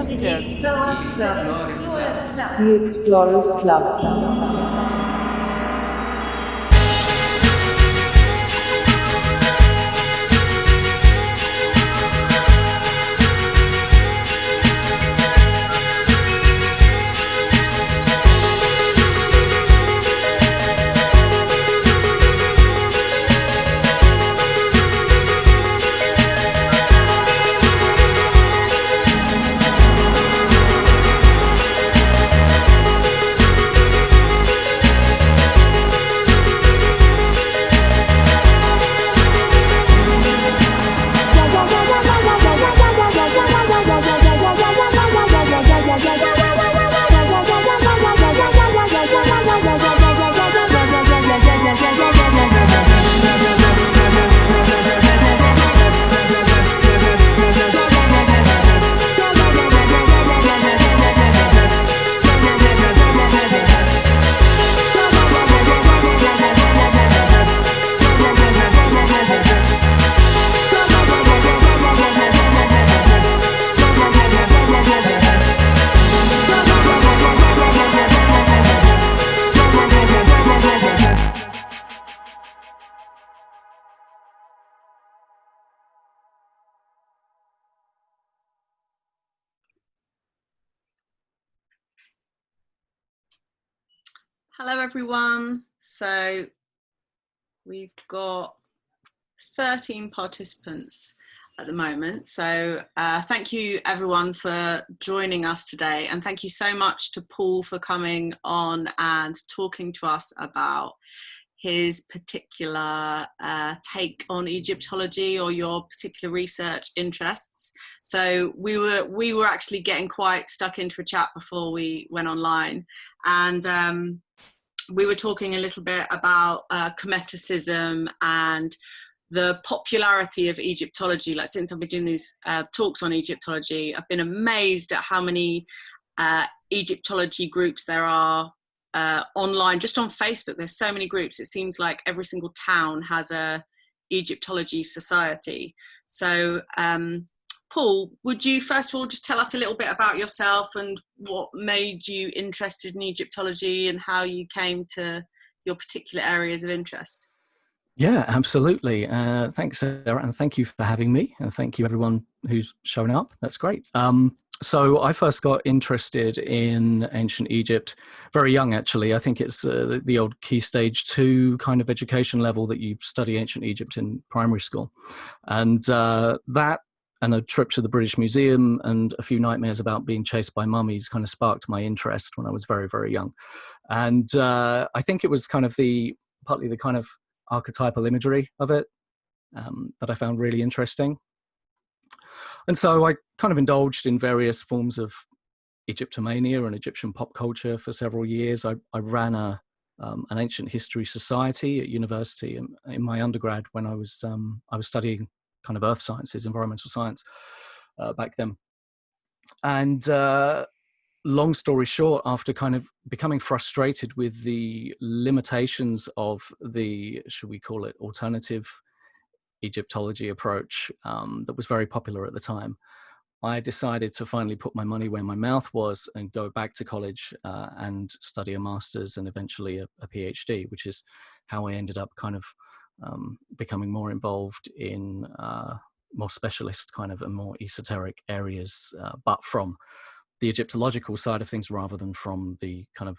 Explorers Club. The Explorers Club. Hello everyone. So we've got 13 participants at the moment. So thank you everyone for joining us today, and thank you so much to Paul for coming on and talking to us about his particular take on Egyptology, or your particular research interests. So we were actually getting quite stuck into a chat before we went online, and we were talking a little bit about Kemeticism and the popularity of Egyptology. Like, since I've been doing these talks on Egyptology, I've been amazed at how many Egyptology groups there are online. Just on Facebook, there's so many groups. It seems like every single town has a Egyptology society. So Paul, would you first of all just tell us a little bit about yourself and what made you interested in Egyptology and how you came to your particular areas of interest? Yeah, absolutely. Thanks, Sarah, and thank you for having me, and thank you everyone who's shown up. That's great. So I first got interested in ancient Egypt very young, actually. I think it's the old Key Stage 2 kind of education level that you study ancient Egypt in primary school. And that and a trip to the British Museum and a few nightmares about being chased by mummies kind of sparked my interest when I was very, very young. And I think it was kind of partly the kind of archetypal imagery of it that I found really interesting. And so I kind of indulged in various forms of Egyptomania and Egyptian pop culture for several years. I ran an ancient history society at university in my undergrad when I was studying kind of earth sciences, environmental science back then. And long story short, after kind of becoming frustrated with the limitations of the, should we call it, alternative Egyptology approach that was very popular at the time, I decided to finally put my money where my mouth was and go back to college and study a master's and eventually a PhD, which is how I ended up kind of becoming more involved in more specialist kind of and more esoteric areas, but from the Egyptological side of things rather than from the kind of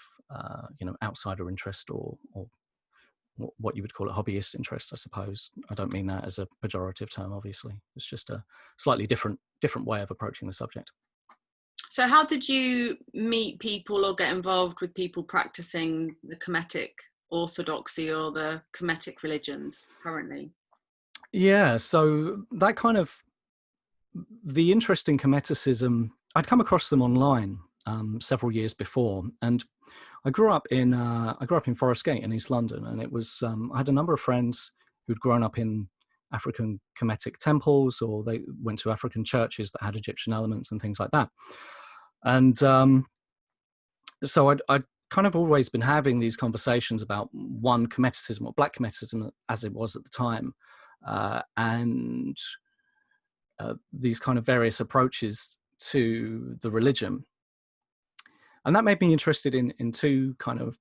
outsider interest or what you would call a hobbyist interest, I suppose. I don't mean that as a pejorative term, obviously. It's just a slightly different way of approaching the subject. So how did you meet people or get involved with people practicing the Kemetic orthodoxy or the Kemetic religions currently? Yeah, so that kind of, the interest in Kemeticism, I'd come across them online several years before, and I grew up in Forest Gate in East London, and it was I had a number of friends who'd grown up in African Kemetic temples, or they went to African churches that had Egyptian elements and things like that. And so I'd kind of always been having these conversations about one, Kemeticism, or Black Kemeticism as it was at the time, and these kind of various approaches to the religion. And that made me interested in two kind of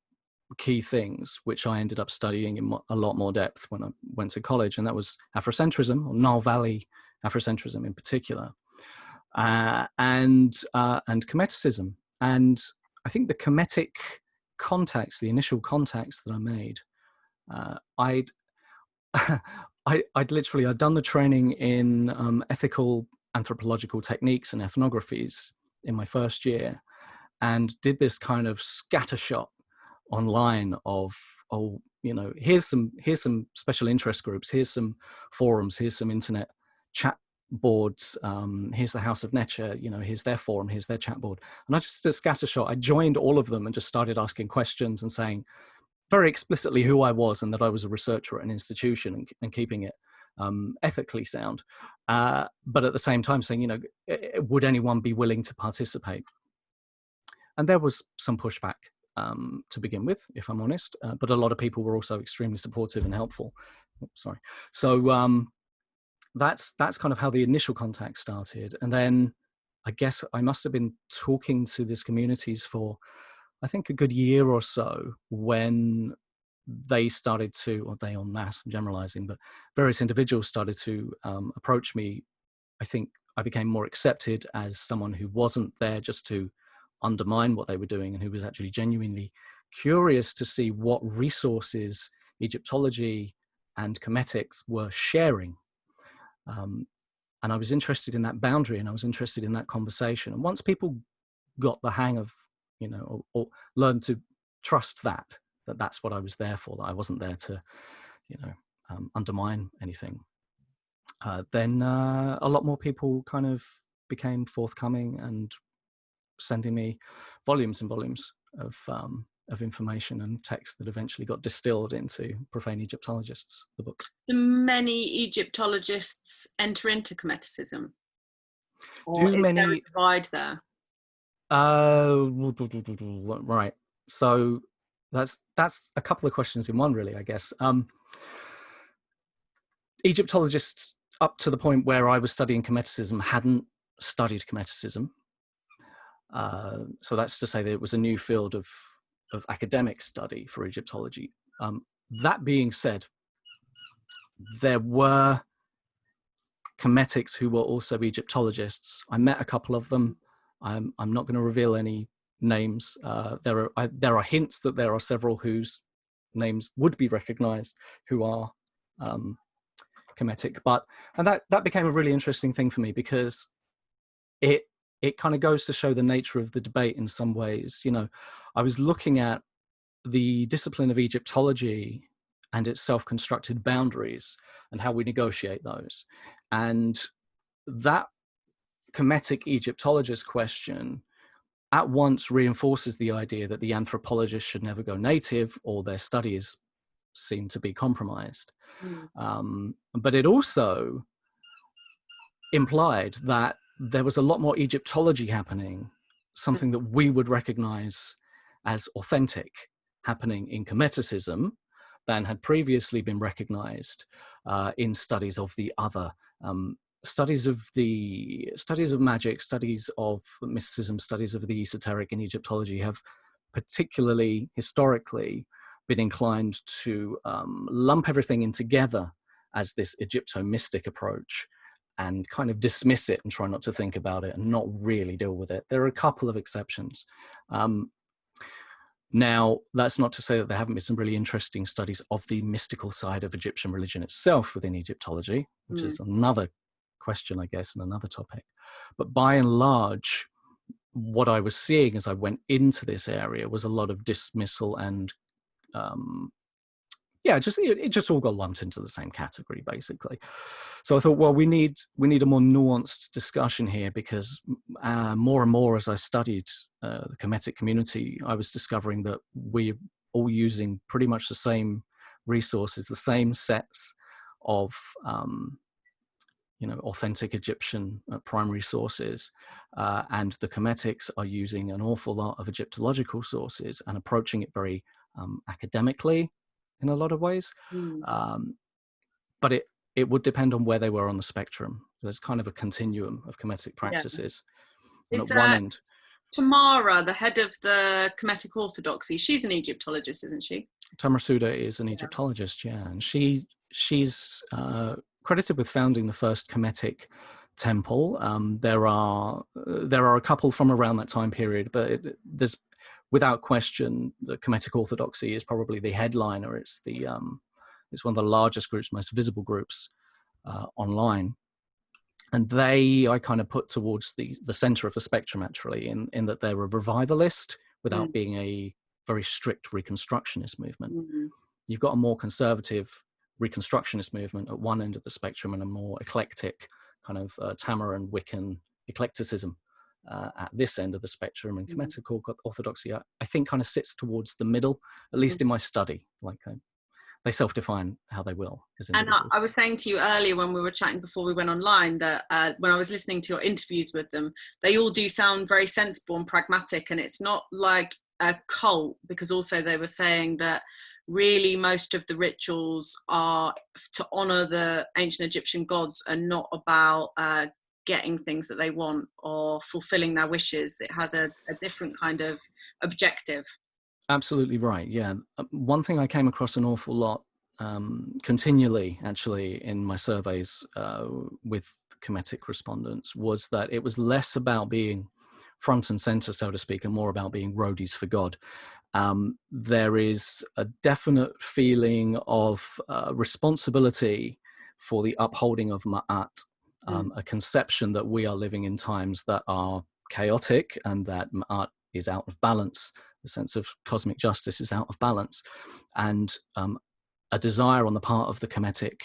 key things, which I ended up studying in a lot more depth when I went to college, and that was Afrocentrism, or Nile Valley Afrocentrism in particular, and Kemeticism. And I think the Kemetic contacts, the initial contacts that I made, I'd done the training in ethical anthropological techniques and ethnographies in my first year, and did this kind of scattershot online of, oh, you know, here's some special interest groups, here's some forums, here's some internet chat boards, here's the House of Necha, you know, here's their forum, here's their chat board. And I just did a scattershot. I joined all of them and just started asking questions and saying very explicitly who I was and that I was a researcher at an institution, and keeping it ethically sound. But at the same time saying, you know, would anyone be willing to participate? And there was some pushback to begin with, if I'm honest, but a lot of people were also extremely supportive and helpful. Sorry. So that's kind of how the initial contact started. And then I guess I must have been talking to these communities for, I think, a good year or so when they started to, or they en masse, I'm generalizing, but various individuals started to approach me. I think I became more accepted as someone who wasn't there just to undermine what they were doing, and who was actually genuinely curious to see what resources Egyptology and Kemetics were sharing. And I was interested in that boundary, and I was interested in that conversation. And once people got the hang of, you know, or learned to trust that that's what I was there for, that I wasn't there to, you know, undermine anything, then a lot more people kind of became forthcoming and sending me volumes and volumes of information and text that eventually got distilled into Profane Egyptologists, the book. Do many Egyptologists enter into Kemeticism? Or Do is many... there a divide there? Right. So that's a couple of questions in one, really, I guess. Egyptologists up to the point where I was studying Kemeticism hadn't studied Kemeticism. So that's to say that it was a new field of academic study for Egyptology. That being said, there were Kemetics who were also Egyptologists. I met a couple of them. I'm not going to reveal any names. There are hints that there are several whose names would be recognized who are Kemetic. And that became a really interesting thing for me, because it kind of goes to show the nature of the debate in some ways. You know, I was looking at the discipline of Egyptology and its self-constructed boundaries and how we negotiate those. And that Kemetic Egyptologist question at once reinforces the idea that the anthropologists should never go native, or their studies seem to be compromised. But it also implied that there was a lot more Egyptology happening, something that we would recognize as authentic happening in Kemeticism than had previously been recognized in studies of the other, studies of magic, studies of mysticism, studies of the esoteric in Egyptology have particularly historically been inclined to lump everything in together as this Egypto-mystic approach and kind of dismiss it and try not to think about it and not really deal with it. There are a couple of exceptions. Now, that's not to say that there haven't been some really interesting studies of the mystical side of Egyptian religion itself within Egyptology, which is another question, I guess, and another topic. But by and large, what I was seeing as I went into this area was a lot of dismissal and it just all got lumped into the same category, basically. So I thought, well, we need a more nuanced discussion here, because more and more as I studied the Kemetic community, I was discovering that we're all using pretty much the same resources, the same sets of authentic Egyptian primary sources, and the Kemetics are using an awful lot of Egyptological sources and approaching it very academically in a lot of ways. But it would depend on where they were on the spectrum. There's kind of a continuum of Kemetic practices. And Is at one end, Tamara, the head of the Kemetic Orthodoxy, she's an Egyptologist, isn't she? Tamara Suda is an Egyptologist, yeah, and she's credited with founding the first Kemetic temple. There are a couple from around that time period, but there's without question the Kemetic Orthodoxy is probably the headliner. It's one of the largest groups, most visible groups online. And I kind of put towards the center of the spectrum, actually, in that they're a revivalist without being a very strict Reconstructionist movement. You've got a more conservative Reconstructionist movement at one end of the spectrum and a more eclectic kind of Tamaran Wiccan eclecticism at this end of the spectrum. And Kemetic Orthodoxy, I think, kind of sits towards the middle, at least in my study. Like they self-define how they will as individuals. And I was saying to you earlier when we were chatting before we went online that when I was listening to your interviews with them, they all do sound very sensible and pragmatic, and it's not like a cult, because also they were saying that really most of the rituals are to honor the ancient Egyptian gods and not about getting things that they want or fulfilling their wishes. It has a different kind of objective. Absolutely right. Yeah. One thing I came across an awful lot continually, actually, in my surveys with Kemetic respondents was that it was less about being front and center, so to speak, and more about being roadies for God. There is a definite feeling of responsibility for the upholding of Ma'at, a conception that we are living in times that are chaotic and that Ma'at is out of balance. The sense of cosmic justice is out of balance, and a desire on the part of the Kemetic,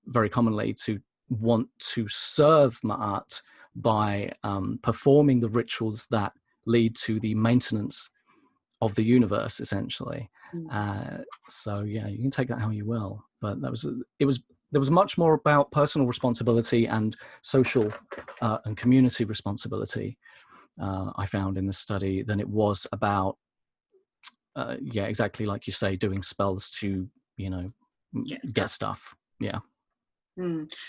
very commonly, to want to serve Ma'at by performing the rituals that lead to the maintenance of the universe, essentially. So yeah, you can take that how you will, but there was much more about personal responsibility and social and community responsibility. I found in the study than it was about, exactly like you say, doing spells to, get stuff. Yeah.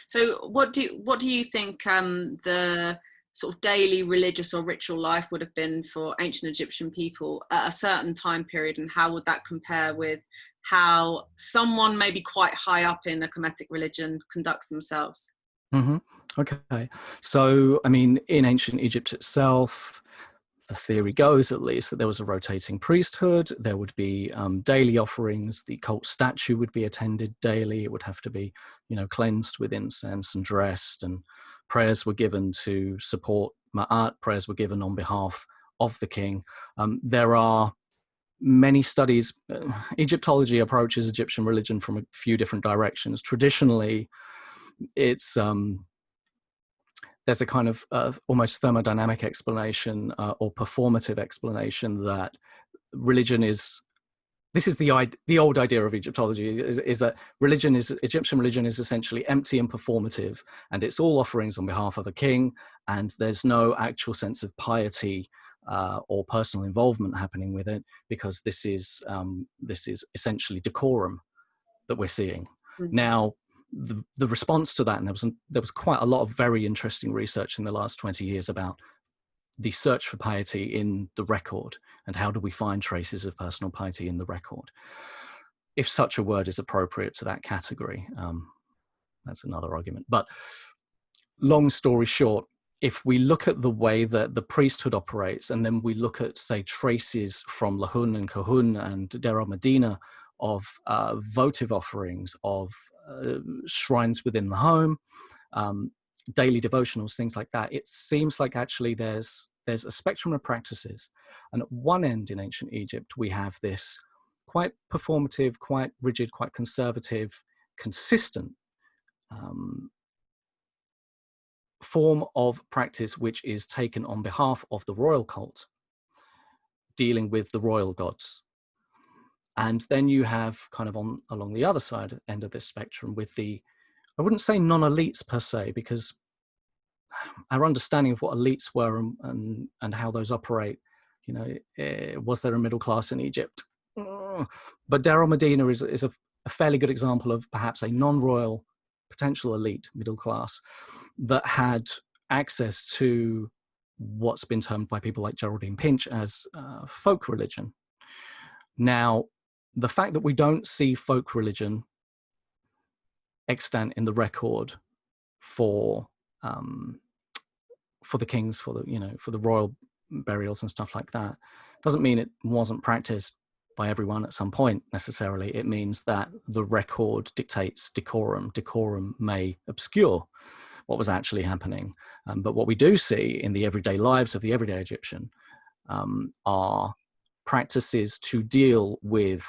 So what do you think the sort of daily religious or ritual life would have been for ancient Egyptian people at a certain time period, and how would that compare with how someone maybe quite high up in a Kemetic religion conducts themselves? Okay. So, I mean, in ancient Egypt itself, the theory goes, at least, that there was a rotating priesthood. There would be daily offerings. The cult statue would be attended daily. It would have to be, cleansed with incense and dressed. And prayers were given to support Ma'at. Prayers were given on behalf of the king. There are many studies. Egyptology approaches Egyptian religion from a few different directions. Traditionally, it's there's a kind of almost thermodynamic explanation or performative explanation that religion is. This is the old idea of Egyptology is that Egyptian religion is essentially empty and performative, and it's all offerings on behalf of a king, and there's no actual sense of piety or personal involvement happening with it, because this is essentially decorum that we're seeing now. The response to that, and there was quite a lot of very interesting research in the last 20 years about the search for piety in the record, and how do we find traces of personal piety in the record, if such a word is appropriate to that category. That's another argument. But long story short, if we look at the way that the priesthood operates, and then we look at, say, traces from Lahun and Kahun and Deir al-Medina of votive offerings, of shrines within the home, daily devotionals, things like that, it seems like actually there's a spectrum of practices. And at one end in ancient Egypt, we have this quite performative, quite rigid, quite conservative, consistent form of practice, which is taken on behalf of the royal cult, dealing with the royal gods. And then you have kind of along the other side end of this spectrum with the, I wouldn't say non-elites per se, because our understanding of what elites were and how those operate, was there a middle class in Egypt? But Deir al-Medina is a fairly good example of perhaps a non-royal potential elite middle class that had access to what's been termed by people like Geraldine Pinch as folk religion. Now, the fact that we don't see folk religion extant in the record for the kings, for the royal burials and stuff like that, doesn't mean it wasn't practiced by everyone at some point necessarily. It means that the record dictates decorum. Decorum may obscure what was actually happening, but what we do see in the everyday lives of the everyday Egyptian are practices to deal with,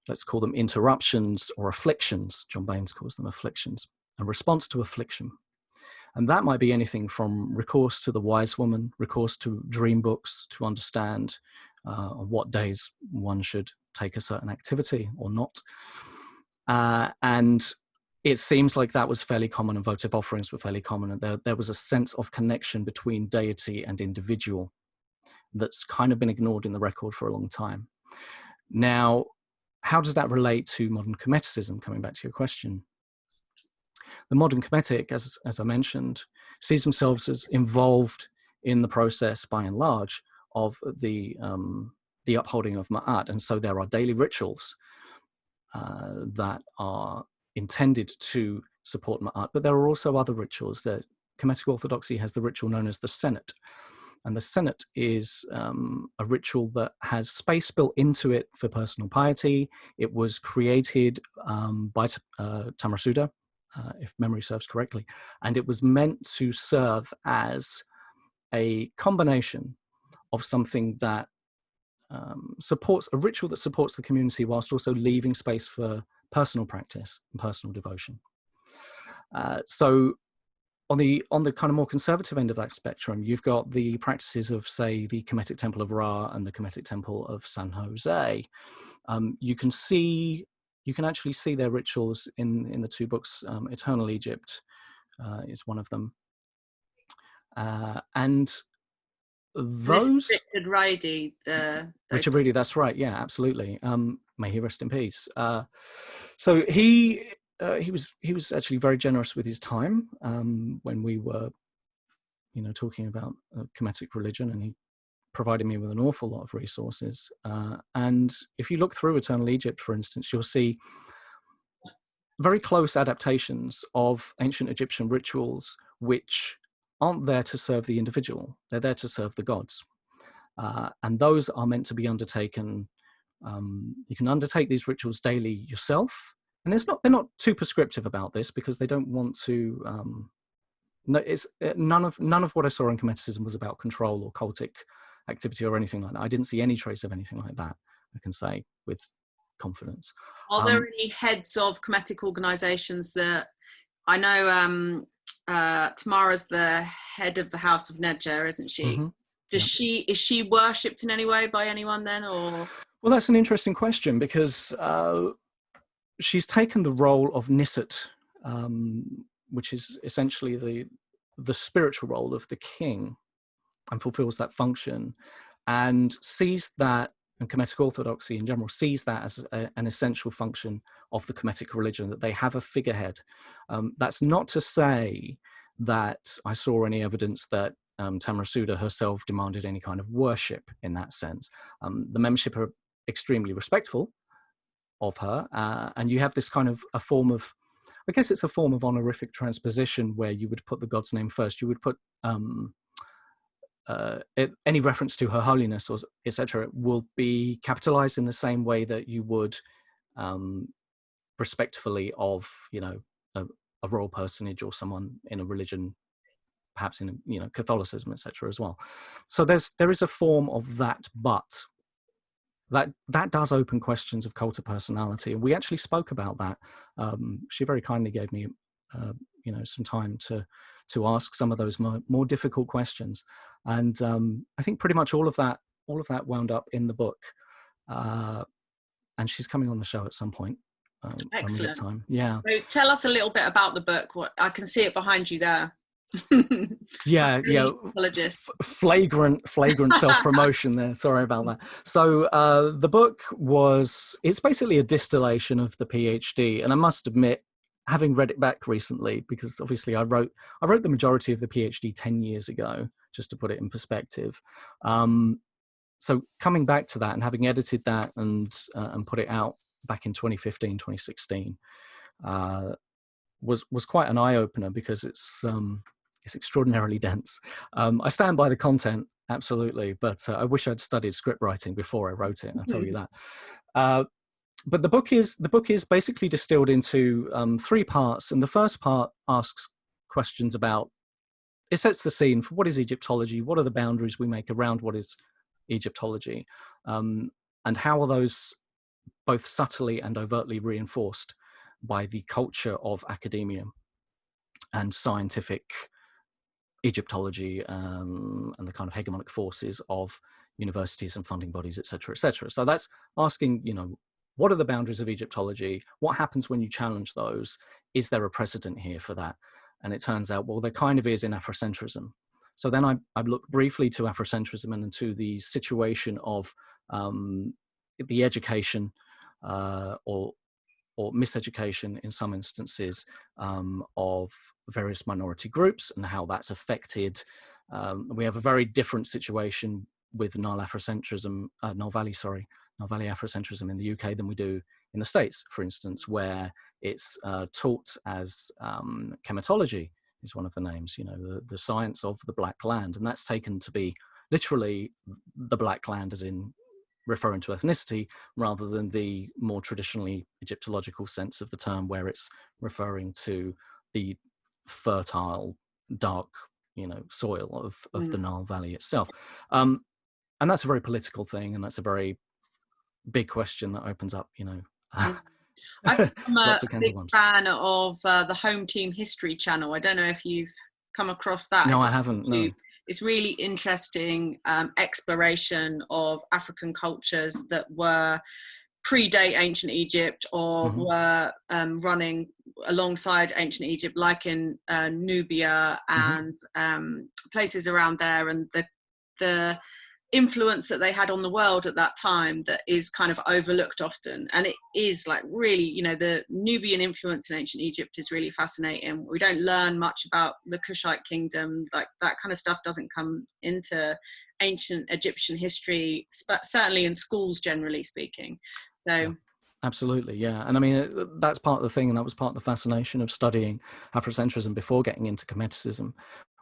let's call them interruptions or afflictions. John Baines calls them afflictions, a response to affliction. And that might be anything from recourse to the wise woman, recourse to dream books to understand on what days one should take a certain activity or not. And it seems like that was fairly common, and votive offerings were fairly common. And there was a sense of connection between deity and individual that's kind of been ignored in the record for a long time. Now, how does that relate to modern Kemeticism, coming back to your question? The modern Kemetic, as I mentioned, sees themselves as involved in the process, by and large, of the upholding of Ma'at. And so there are daily rituals that are intended to support Ma'at, but there are also other rituals. That Kemetic Orthodoxy has the ritual known as the Senate. And the Senate is a ritual that has space built into it for personal piety. It was created by Tamarsuda, if memory serves correctly, and it was meant to serve as a combination of something that supports a ritual that supports the community whilst also leaving space for personal practice and personal devotion. So on the kind of more conservative end of that spectrum, you've got the practices of, say, the Kemetic Temple of Ra and the Kemetic Temple of San Jose. You can actually see their rituals in the two books. Eternal Egypt is one of them, and those Richard Ridey, Richard Reedy, that's right, yeah, absolutely. May he rest in peace. So he was actually very generous with his time when we were, talking about Kemetic religion, and he provided me with an awful lot of resources. And if you look through Eternal Egypt, for instance, you'll see very close adaptations of ancient Egyptian rituals which aren't there to serve the individual, they're there to serve the gods. And those are meant to be undertaken. You can undertake these rituals daily yourself, and they're not too prescriptive about this, because they don't want to. None of what I saw in Kemeticism was about control or cultic activity or anything like that. I didn't see any trace of anything like that, I can say with confidence. Are there any heads of Kemetic organisations that I know? Tamara's the head of the House of Nedja, isn't she? Mm-hmm. Is she worshipped in any way by anyone then, or? Well, that's an interesting question, because she's taken the role of Nisat, which is essentially the spiritual role of the king, and fulfills that function, and sees that, and Kemetic Orthodoxy in general sees that as an essential function of the Kemetic religion, that they have a figurehead. That's not to say that I saw any evidence that Tamarsuda herself demanded any kind of worship in that sense. The membership are extremely respectful of her, and you have this kind of a form of, I guess it's a form of honorific transposition, where you would put the god's name first. You would put any reference to her holiness, or etc., will be capitalized in the same way that you would respectfully of a royal personage or someone in a religion, perhaps in Catholicism, etc., as well. So there is a form of that, but that does open questions of cult of personality, and we actually spoke about that. She very kindly gave me some time to ask some of those more difficult questions, and I think pretty much all of that wound up in the book, and she's coming on the show at some point. Excellent. Time. Yeah. So tell us a little bit about the book. What I can see it behind you there. yeah. Flagrant self-promotion there. Sorry about that. So the book it's basically a distillation of the PhD, and I must admit, having read it back recently, because obviously I wrote the majority of the PhD 10 years ago, just to put it in perspective. So coming back to that and having edited that and put it out back in 2015, 2016, was quite an eye opener, because it's extraordinarily dense. I stand by the content, absolutely, but I wish I'd studied script writing before I wrote it. I'll tell you that. But the book is basically distilled into 3 parts, and the first part asks questions about, it sets the scene for what is Egyptology, what are the boundaries we make around what is Egyptology, and how are those both subtly and overtly reinforced by the culture of academia and scientific Egyptology, and the kind of hegemonic forces of universities and funding bodies, etc., etc. So that's asking, what are the boundaries of Egyptology? What happens when you challenge those? Is there a precedent here for that? And it turns out, well, there kind of is in Afrocentrism. So then I looked briefly to Afrocentrism and to the situation of the education or miseducation in some instances of various minority groups, and how that's affected. We have a very different situation with Nile Valley Afrocentrism in the UK than we do in the States, for instance, where it's taught as Kemeticism is one of the names, the science of the Black Land, and that's taken to be literally the Black Land, as in referring to ethnicity, rather than the more traditionally Egyptological sense of the term, where it's referring to the fertile, dark, soil of the Nile Valley itself. And that's a very political thing, and that's a very big question that opens up, I'm lots a of cans big of worms. fan of the Home Team History channel. I don't know if you've come across that. No, I haven't. No. It's really interesting exploration of African cultures that were predate ancient Egypt or were running alongside ancient Egypt, like in Nubia and places around there, and the influence that they had on the world at that time that is kind of overlooked often. And it is like really, the Nubian influence in ancient Egypt is really fascinating. We don't learn much about the Kushite kingdom, like that kind of stuff doesn't come into ancient Egyptian history, but certainly in schools, generally speaking. So yeah, absolutely, yeah. And I mean, that's part of the thing, and that was part of the fascination of studying Afrocentrism before getting into Kemeticism,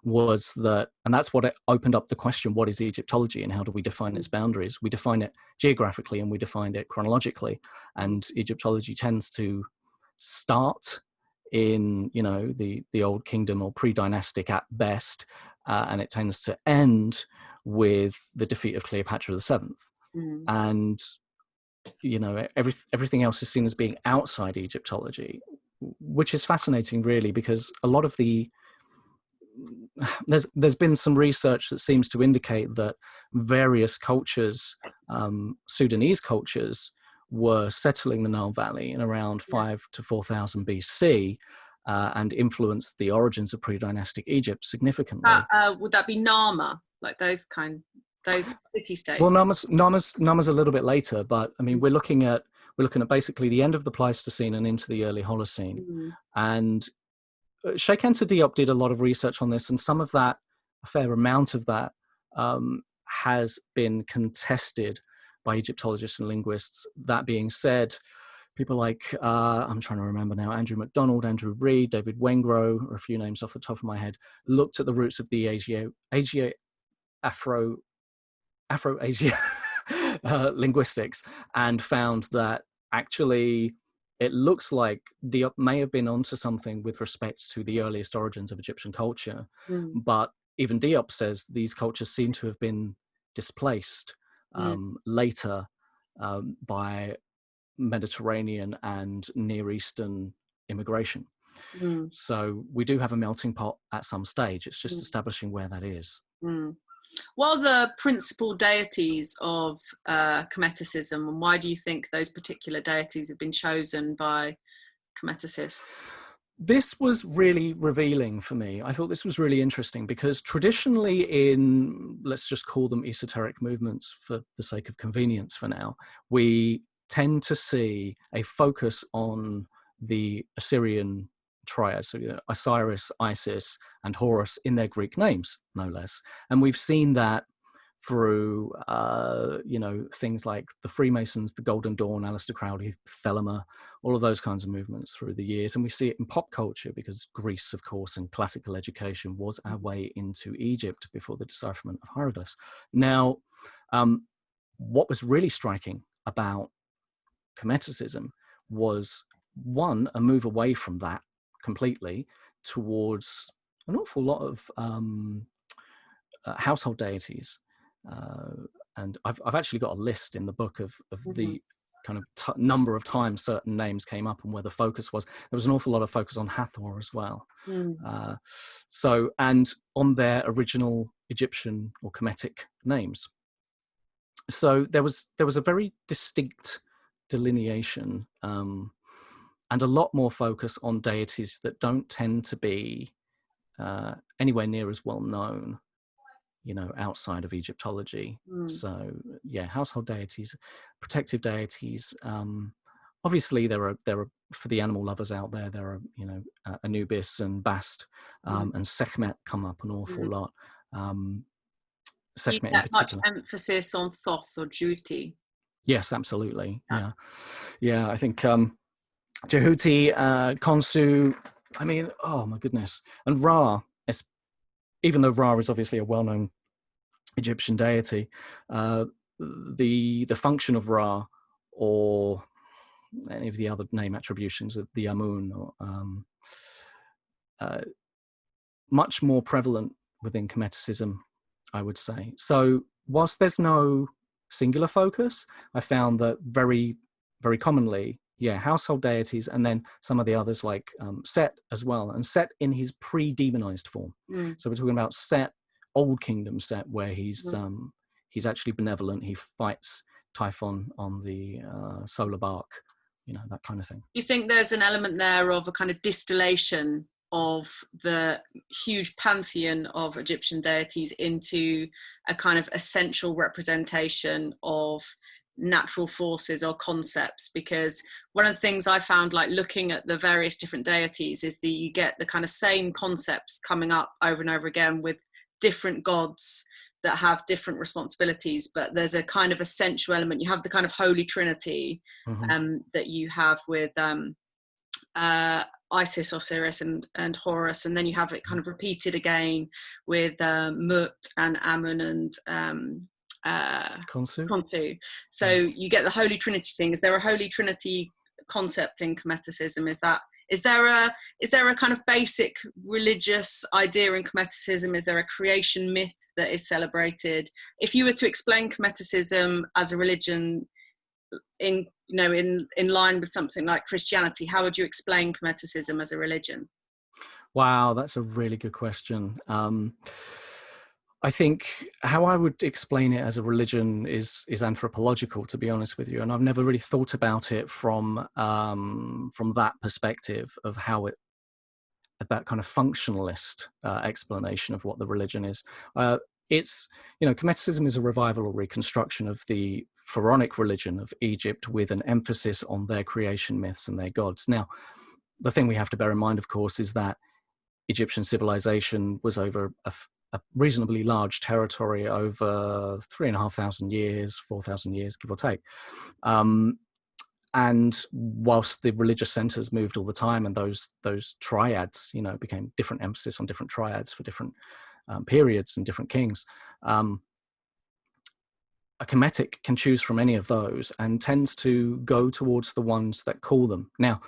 was that, and that's what it opened up the question, what is Egyptology and how do we define its boundaries? We define it geographically and we define it chronologically, and Egyptology tends to start in, the Old Kingdom or pre-dynastic at best, and it tends to end with the defeat of Cleopatra VII. And everything else is seen as being outside Egyptology, which is fascinating, really, because a lot of there's been some research that seems to indicate that various cultures, Sudanese cultures, were settling the Nile Valley in around 5 to 4000 BC, and influenced the origins of pre-dynastic Egypt significantly. Would that be Narma, like those city-states? Well, Narma's a little bit later, but I mean, we're looking at basically the end of the Pleistocene and into the early Holocene. And Sheikh Anta Diop did a lot of research on this, and some of that, a fair amount of that, has been contested by Egyptologists and linguists. That being said, people like, I'm trying to remember now, Andrew MacDonald, Andrew Reid, David Wengrow, or a few names off the top of my head, looked at the roots of the Afro-Asia linguistics and found that actually it looks like Diop may have been onto something with respect to the earliest origins of Egyptian culture. But even Diop says these cultures seem to have been displaced later by Mediterranean and Near Eastern immigration. So we do have a melting pot at some stage. It's just establishing where that is. What are the principal deities of Kemeticism, and why do you think those particular deities have been chosen by Kemeticists? This was really revealing for me. I thought this was really interesting because traditionally in, let's just call them esoteric movements for the sake of convenience for now, we tend to see a focus on the Assyrian triads, so Osiris, Isis, and Horus in their Greek names, no less. And we've seen that through, things like the Freemasons, the Golden Dawn, Aleister Crowley, Thelema, all of those kinds of movements through the years. And we see it in pop culture because Greece, of course, and classical education was our way into Egypt before the decipherment of hieroglyphs. Now, what was really striking about Kemeticism was, one, a move away from that completely towards an awful lot of household deities. And I've actually got a list in the book of the kind of number of times certain names came up and where the focus was. There was an awful lot of focus on Hathor as well. So, and on their original Egyptian or Kemetic names. So there was a very distinct delineation and a lot more focus on deities that don't tend to be anywhere near as well known, outside of Egyptology. So yeah, household deities, protective deities. Obviously there are for the animal lovers out there, there are Anubis and Bast and Sekhmet come up an awful lot. Sekhmet in particular. Much emphasis on Thoth or duty. Yes, absolutely. Yeah. I think Jehuti, Khonsu. I mean, oh my goodness, and Ra. Even though Ra is obviously a well-known Egyptian deity, the function of Ra, or any of the other name attributions of the Amun, or much more prevalent within Kemeticism, I would say. So whilst there's no singular focus, I found that very, very commonly, household deities, and then some of the others like Set as well, and Set in his pre-demonized form. So we're talking about Set, Old Kingdom Set, where he's actually benevolent. He fights Typhon on the solar bark, that kind of thing. You think there's an element there of a kind of distillation of the huge pantheon of Egyptian deities into a kind of essential representation of natural forces or concepts? Because one of the things I found, like looking at the various different deities, is that you get the kind of same concepts coming up over and over again with different gods that have different responsibilities, but there's a kind of essential element. You have the kind of Holy Trinity that you have with Isis, Osiris, and Horus, and then you have it kind of repeated again with Mut and Amun and Khonsu. So you get the Holy Trinity thing. Is there a Holy Trinity concept in Kemeticism? Is there a kind of basic religious idea in Kemeticism? Is there a creation myth that is celebrated? If you were to explain Kemeticism as a religion in line with something like Christianity, how would you explain Kemeticism as a religion? Wow, that's a really good question. I think how I would explain it as a religion is anthropological, to be honest with you, and I've never really thought about it from that perspective of how that kind of functionalist explanation of what the religion is. It's, Kemeticism is a revival or reconstruction of the pharaonic religion of Egypt with an emphasis on their creation myths and their gods. Now, the thing we have to bear in mind, of course, is that Egyptian civilization was over a reasonably large territory over 3,500 years, 4,000 years, give or take. And whilst the religious centers moved all the time, and those triads, became different emphasis on different triads for different periods and different kings, a Kemetic can choose from any of those and tends to go towards the ones that call them. Now,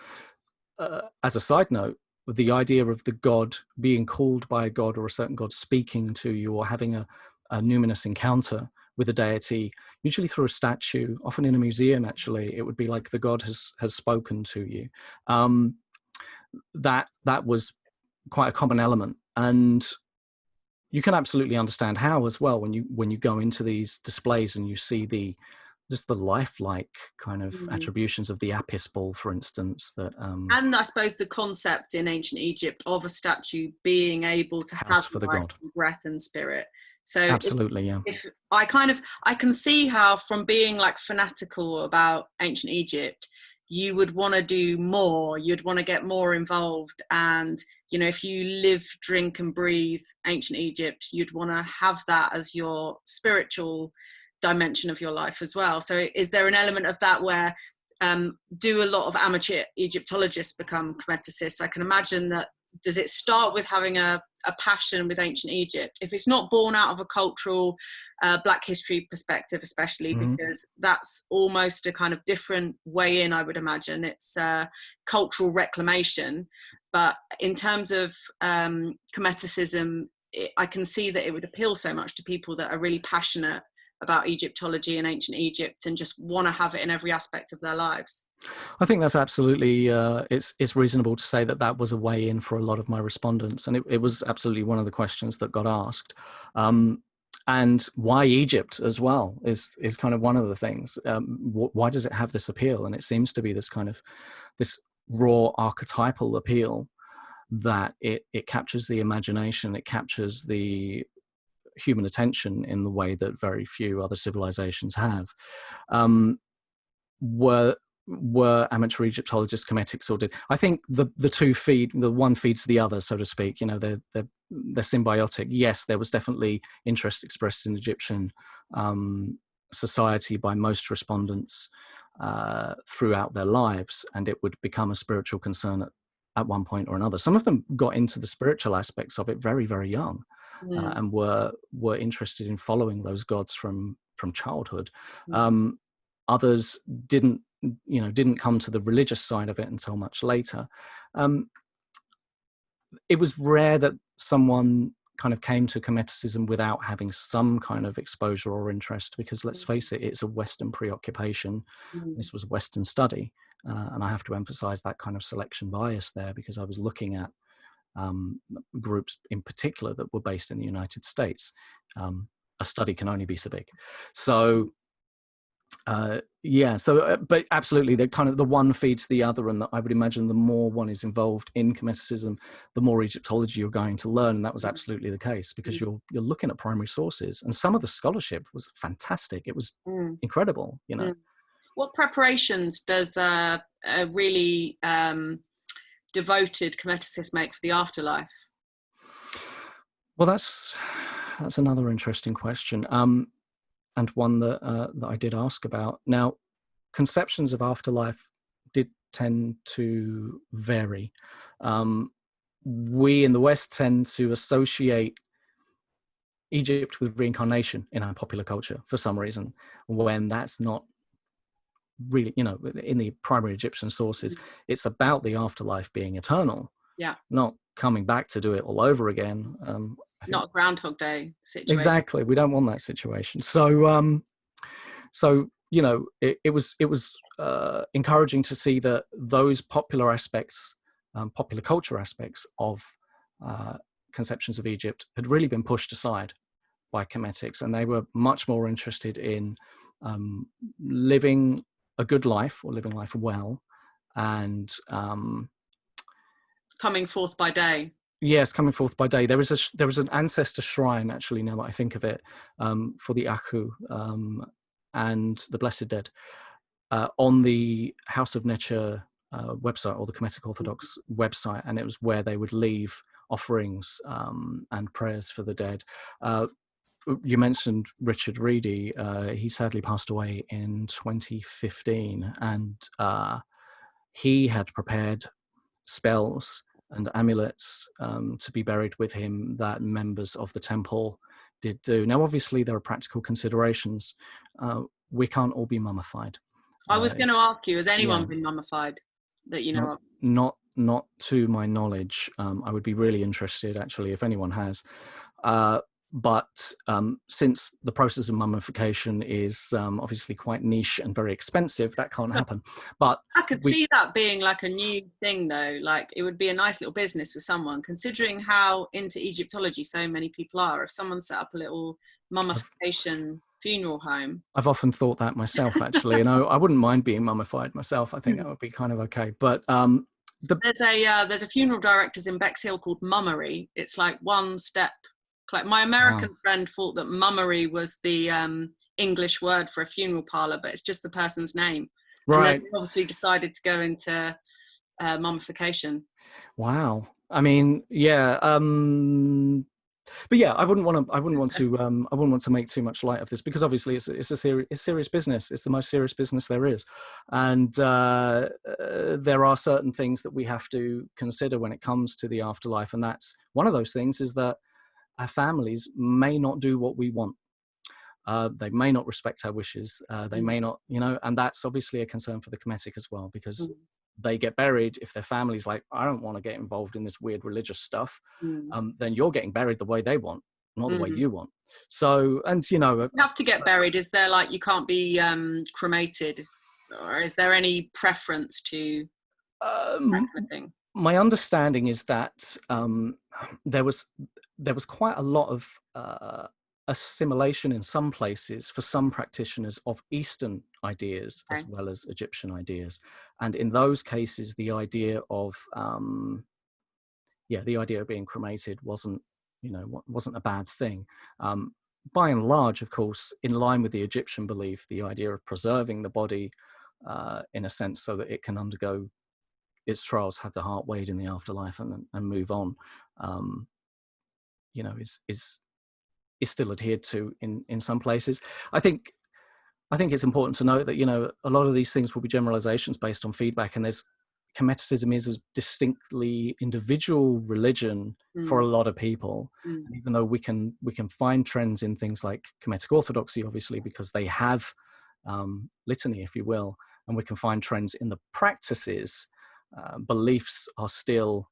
as a side note, the idea of the god being called by a god or a certain god speaking to you or having a numinous encounter with a deity, usually through a statue, often in a museum, actually, it would be like the god has spoken to you. That was quite a common element. And you can absolutely understand how as well when you go into these displays and you see just the lifelike kind of attributions of the apis ball, for instance. And I suppose the concept in ancient Egypt of a statue being able to have for the god, breath and spirit. So absolutely, if I can see how, from being like fanatical about ancient Egypt, you would want to do more, you'd want to get more involved. And, you know, if you live, drink and breathe ancient Egypt, you'd want to have that as your spiritual dimension of your life as well. So is there an element of that where do a lot of amateur Egyptologists become Kemeticists? I can imagine that. Does it start with having a passion with ancient Egypt? If it's not born out of a cultural Black history perspective, especially, because that's almost a kind of different way in, I would imagine. It's cultural reclamation. But in terms of Kemeticism, I can see that it would appeal so much to people that are really passionate about Egyptology and ancient Egypt and just want to have it in every aspect of their lives. I think that's absolutely, it's reasonable to say that that was a way in for a lot of my respondents. And it was absolutely one of the questions that got asked. And why Egypt as well is kind of one of the things. Why does it have this appeal? And it seems to be this kind of, this raw archetypal appeal that it captures the imagination, it captures the human attention in the way that very few other civilizations have. Were amateur Egyptologists Kemetics, or did I think the two feed, the one feeds the other, so to speak? You know, they're symbiotic. Yes, there was definitely interest expressed in Egyptian society by most respondents throughout their lives, and it would become a spiritual concern at one point or another. Some of them got into the spiritual aspects of it very, very young. And were interested in following those gods from childhood. Others didn't come to the religious side of it until much later. It was rare that someone kind of came to Kemeticism without having some kind of exposure or interest, because let's face it, it's a Western preoccupation. This was a Western study, and I have to emphasize that kind of selection bias there, because I was looking at groups in particular that were based in the United States. A study can only be so big. So but absolutely, the kind of the one feeds the other, and I would imagine the more one is involved in Kemeticism, the more Egyptology you're going to learn. And that was absolutely the case, because you're looking at primary sources, and some of the scholarship was fantastic. It was incredible, you know. What preparations does a really devoted Kemeticist make for the afterlife? Well, that's another interesting question, and one that I did ask about. Now, conceptions of afterlife did tend to vary. We in the West tend to associate Egypt with reincarnation in our popular culture for some reason, when that's not really, you know, in the primary Egyptian sources, it's about the afterlife being eternal, not coming back to do it all over again. Not a Groundhog Day situation. Exactly, we don't want that situation. So, you know, it was encouraging to see that those popular aspects, popular culture aspects of conceptions of Egypt had really been pushed aside by Kemetics, and they were much more interested in living a good life, or living life well, and coming forth by day. Yes, coming forth by day. There was an ancestor shrine, actually, now that I think of it, for the Aku and the Blessed Dead on the House of Nature website, or the Kemetic Orthodox website, and it was where they would leave offerings and prayers for the dead. You mentioned Richard Reedy. He sadly passed away in 2015, and he had prepared spells and amulets to be buried with him that members of the temple did do. Now, obviously, there are practical considerations. We can't all be mummified. I was going to ask you, has anyone been mummified that you know of? Not to my knowledge. I would be really interested, actually, if anyone has. But since the process of mummification is obviously quite niche and very expensive, that can't happen. But I could see that being like a new thing, though. Like, it would be a nice little business for someone, considering how into Egyptology so many people are. If someone set up a little mummification funeral home. I've often thought that myself, actually, and I wouldn't mind being mummified myself. I think that would be kind of okay. But there's a funeral directors in Bexhill called Mummery. It's like one step. Like, my American friend thought that mummery was the English word for a funeral parlour, but it's just the person's name. And then Right. they obviously decided to go into mummification. Wow. I mean, yeah. But yeah, I wouldn't want to make too much light of this, because obviously it's serious business. It's the most serious business there is, and there are certain things that we have to consider when it comes to the afterlife, and that's one of those things, is that our families may not do what we want. They may not respect our wishes. They may not, and that's obviously a concern for the Kemetic as well, because they get buried. If their family's like, I don't want to get involved in this weird religious stuff, then you're getting buried the way they want, not the way you want. So, and you have to get buried. Is there, like, you can't be cremated, or is there any preference to that kind of thing? My understanding is that there was quite a lot of assimilation in some places for some practitioners of Eastern ideas as well as Egyptian ideas, and in those cases the idea of being cremated wasn't a bad thing. By and large, of course, in line with the Egyptian belief, the idea of preserving the body in a sense so that it can undergo its trials, have the heart weighed in the afterlife, and move on, is still adhered to in some places. I think it's important to note that a lot of these things will be generalizations based on feedback, and Kemeticism is a distinctly individual religion for a lot of people. And even though we can find trends in things like Kemetic orthodoxy, obviously, because they have litany, if you will, and we can find trends in the practices, beliefs are still,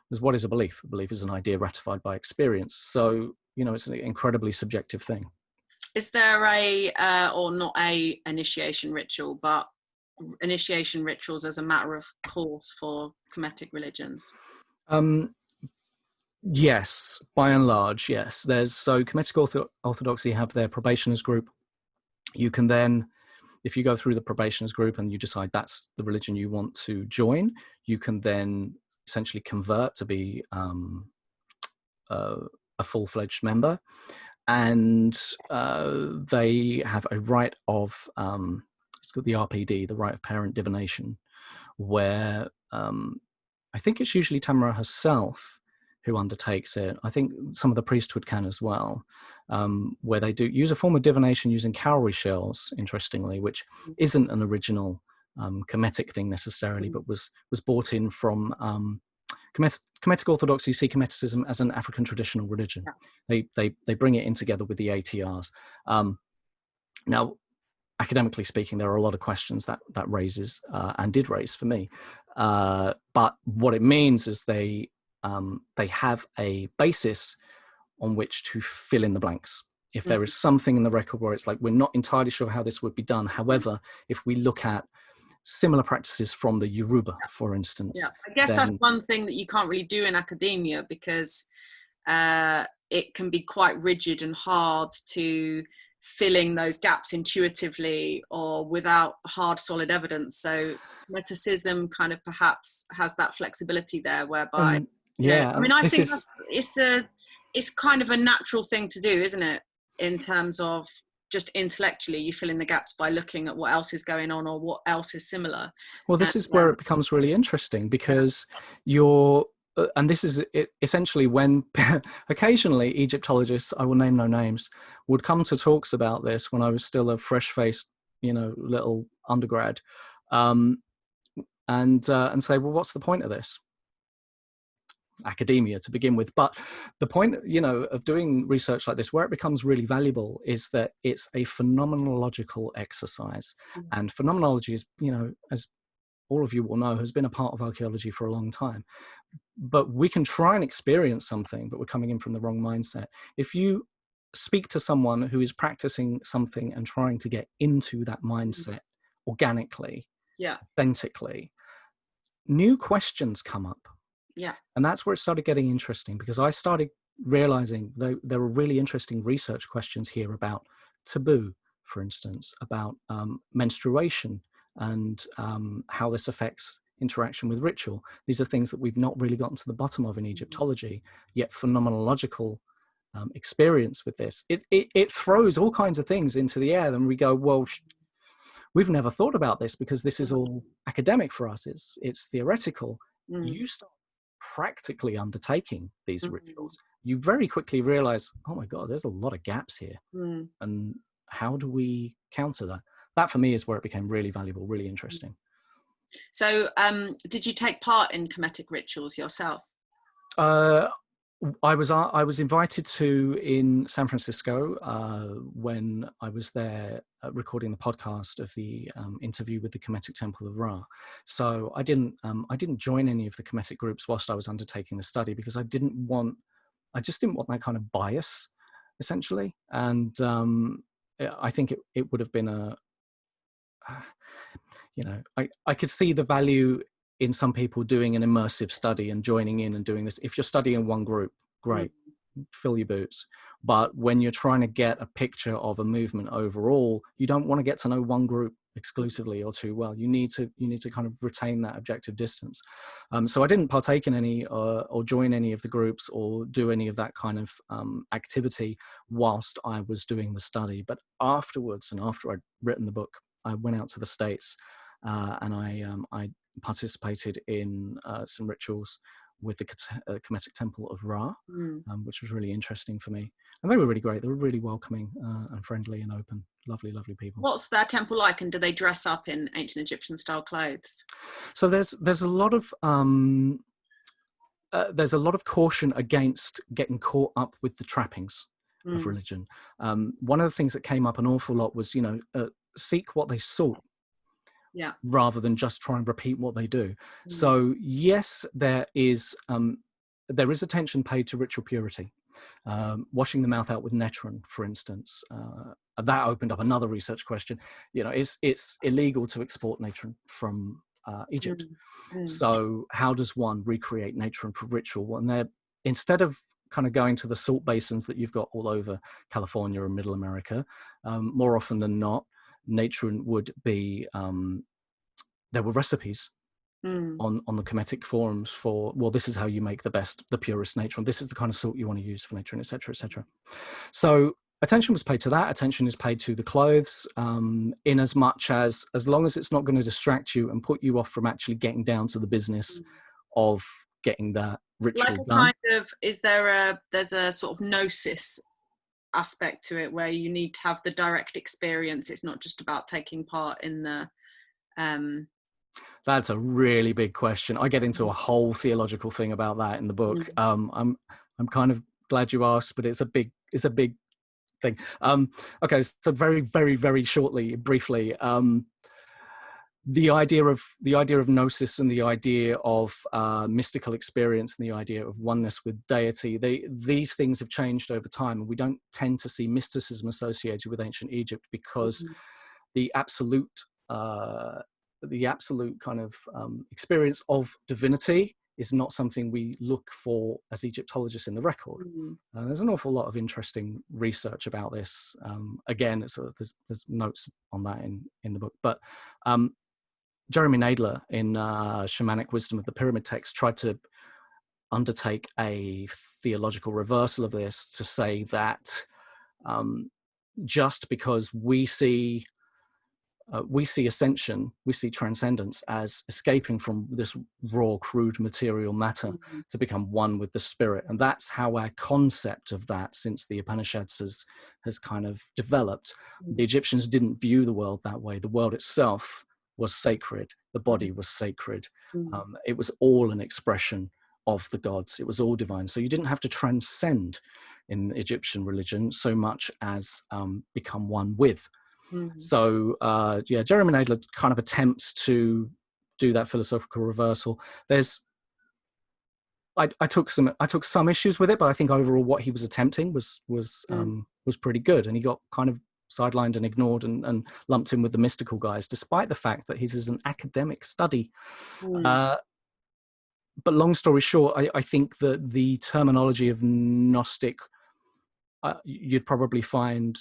because what is a belief? A belief is an idea ratified by experience. So, it's an incredibly subjective thing. Is there or not a initiation ritual, but initiation rituals as a matter of course for Kemetic religions? Yes, by and large, yes. So Kemetic orthodoxy have their probationers group. You can then, if you go through the probationers group and you decide that's the religion you want to join, you can then essentially convert to be a full-fledged member, and they have a rite of it's called the RPD, the rite of parent divination, where I think it's usually Tamara herself who undertakes it. I think some of the priesthood can as well, where they do use a form of divination using cowrie shells, interestingly, which isn't an original Kemetic thing necessarily, but was brought in from Kemetic orthodoxy. See Kemeticism as an African traditional religion. They bring it in together with the ATRs. Now, academically speaking, there are a lot of questions that raises and did raise for me. But what it means is they have a basis on which to fill in the blanks. If there is something in the record where it's like, we're not entirely sure how this would be done. However, if we look at similar practices from the Yoruba, for instance. Yeah, I guess that's one thing that you can't really do in academia, because it can be quite rigid and hard to filling those gaps intuitively or without hard, solid evidence. So Kemeticism kind of perhaps has that flexibility there, whereby, I mean, I think it's kind of a natural thing to do, isn't it? In terms of just intellectually, you fill in the gaps by looking at what else is going on or what else is similar. Well, this is where it becomes really interesting, because and this is essentially when occasionally Egyptologists, I will name no names, would come to talks about this when I was still a fresh-faced, little undergrad, and say, well, what's the point of this? Academia to begin with. But the point, of doing research like this, where it becomes really valuable, is that it's a phenomenological exercise. And phenomenology is, as all of you will know, has been a part of archaeology for a long time. But we can try and experience something, but we're coming in from the wrong mindset. If you speak to someone who is practicing something and trying to get into that mindset organically, authentically, new questions come up. Yeah. And that's where it started getting interesting, because I started realizing there were really interesting research questions here about taboo, for instance, about menstruation and how this affects interaction with ritual. These are things that we've not really gotten to the bottom of in Egyptology, yet phenomenological experience with this. It throws all kinds of things into the air, and we go, well, we've never thought about this because this is all academic for us. It's theoretical. You start practically undertaking these rituals, you very quickly realize, oh my God, there's a lot of gaps here. And how do we counter that? That for me is where it became really valuable, really interesting. So did you take part in Kemetic rituals yourself? I was invited to in San Francisco when I was there recording the podcast of the interview with the Kemetic Temple of Ra. So I didn't join any of the Kemetic groups whilst I was undertaking the study because I just didn't want that kind of bias, essentially. And I think it would have been I could see the value in some people doing an immersive study and joining in and doing this. If you're studying one group, great, fill your boots. But when you're trying to get a picture of a movement overall, you don't want to get to know one group exclusively or too well. You need to kind of retain that objective distance. So I didn't partake in any or join any of the groups or do any of that kind of activity whilst I was doing the study. But afterwards, and after I'd written the book, I went out to the States and I participated in some rituals with the Kemetic Temple of Ra, which was really interesting for me. And they were really great. They were really welcoming and friendly and open. Lovely, lovely people. What's their temple like, and do they dress up in ancient Egyptian style clothes? So there's a lot of caution against getting caught up with the trappings of religion. One of the things that came up an awful lot was, seek what they sought. Yeah. Rather than just try and repeat what they do. So yes, there is attention paid to ritual purity. Washing the mouth out with netron, for instance, that opened up another research question. It's illegal to export natron from Egypt. So how does one recreate natron for ritual? And instead of kind of going to the salt basins that you've got all over California and Middle America, more often than not, natron would be there were recipes on the Kemetic forums for, well, this is how you make the purest natron, this is the kind of salt you want to use for natron, etc., etc. So attention was paid to that. Attention is paid to the clothes, in as much as long as it's not going to distract you and put you off from actually getting down to the business of getting that ritual like a done. kind of, there's a sort of gnosis aspect to it where you need to have the direct experience. It's not just about taking part in the That's a really big question. I get into a whole theological thing about that in the book. I'm kind of glad you asked, but it's a big thing. Okay, so very, very, very shortly, briefly, the idea of gnosis and the idea of mystical experience and the idea of oneness with deity, these things have changed over time, and we don't tend to see mysticism associated with ancient Egypt because the absolute kind of experience of divinity is not something we look for as Egyptologists in the record. There's an awful lot of interesting research about this. Again, there's notes on that in the book, but Jeremy Nadler in Shamanic Wisdom of the Pyramid Text tried to undertake a theological reversal of this to say that just because we see ascension, we see transcendence as escaping from this raw, crude material matter to become one with the spirit. And that's how our concept of that, since the Upanishads, has kind of developed. The Egyptians didn't view the world that way. The world itself was sacred. The body was sacred. It was all an expression of the gods. It was all divine. So you didn't have to transcend in Egyptian religion so much as become one with. So Jeremy Nadler kind of attempts to do that philosophical reversal. I took some issues with it, but I think overall what he was attempting was pretty good, and he got kind of sidelined and ignored and lumped in with the mystical guys, despite the fact that his is an academic study. But long story short, I think that the terminology of Gnostic, you'd probably find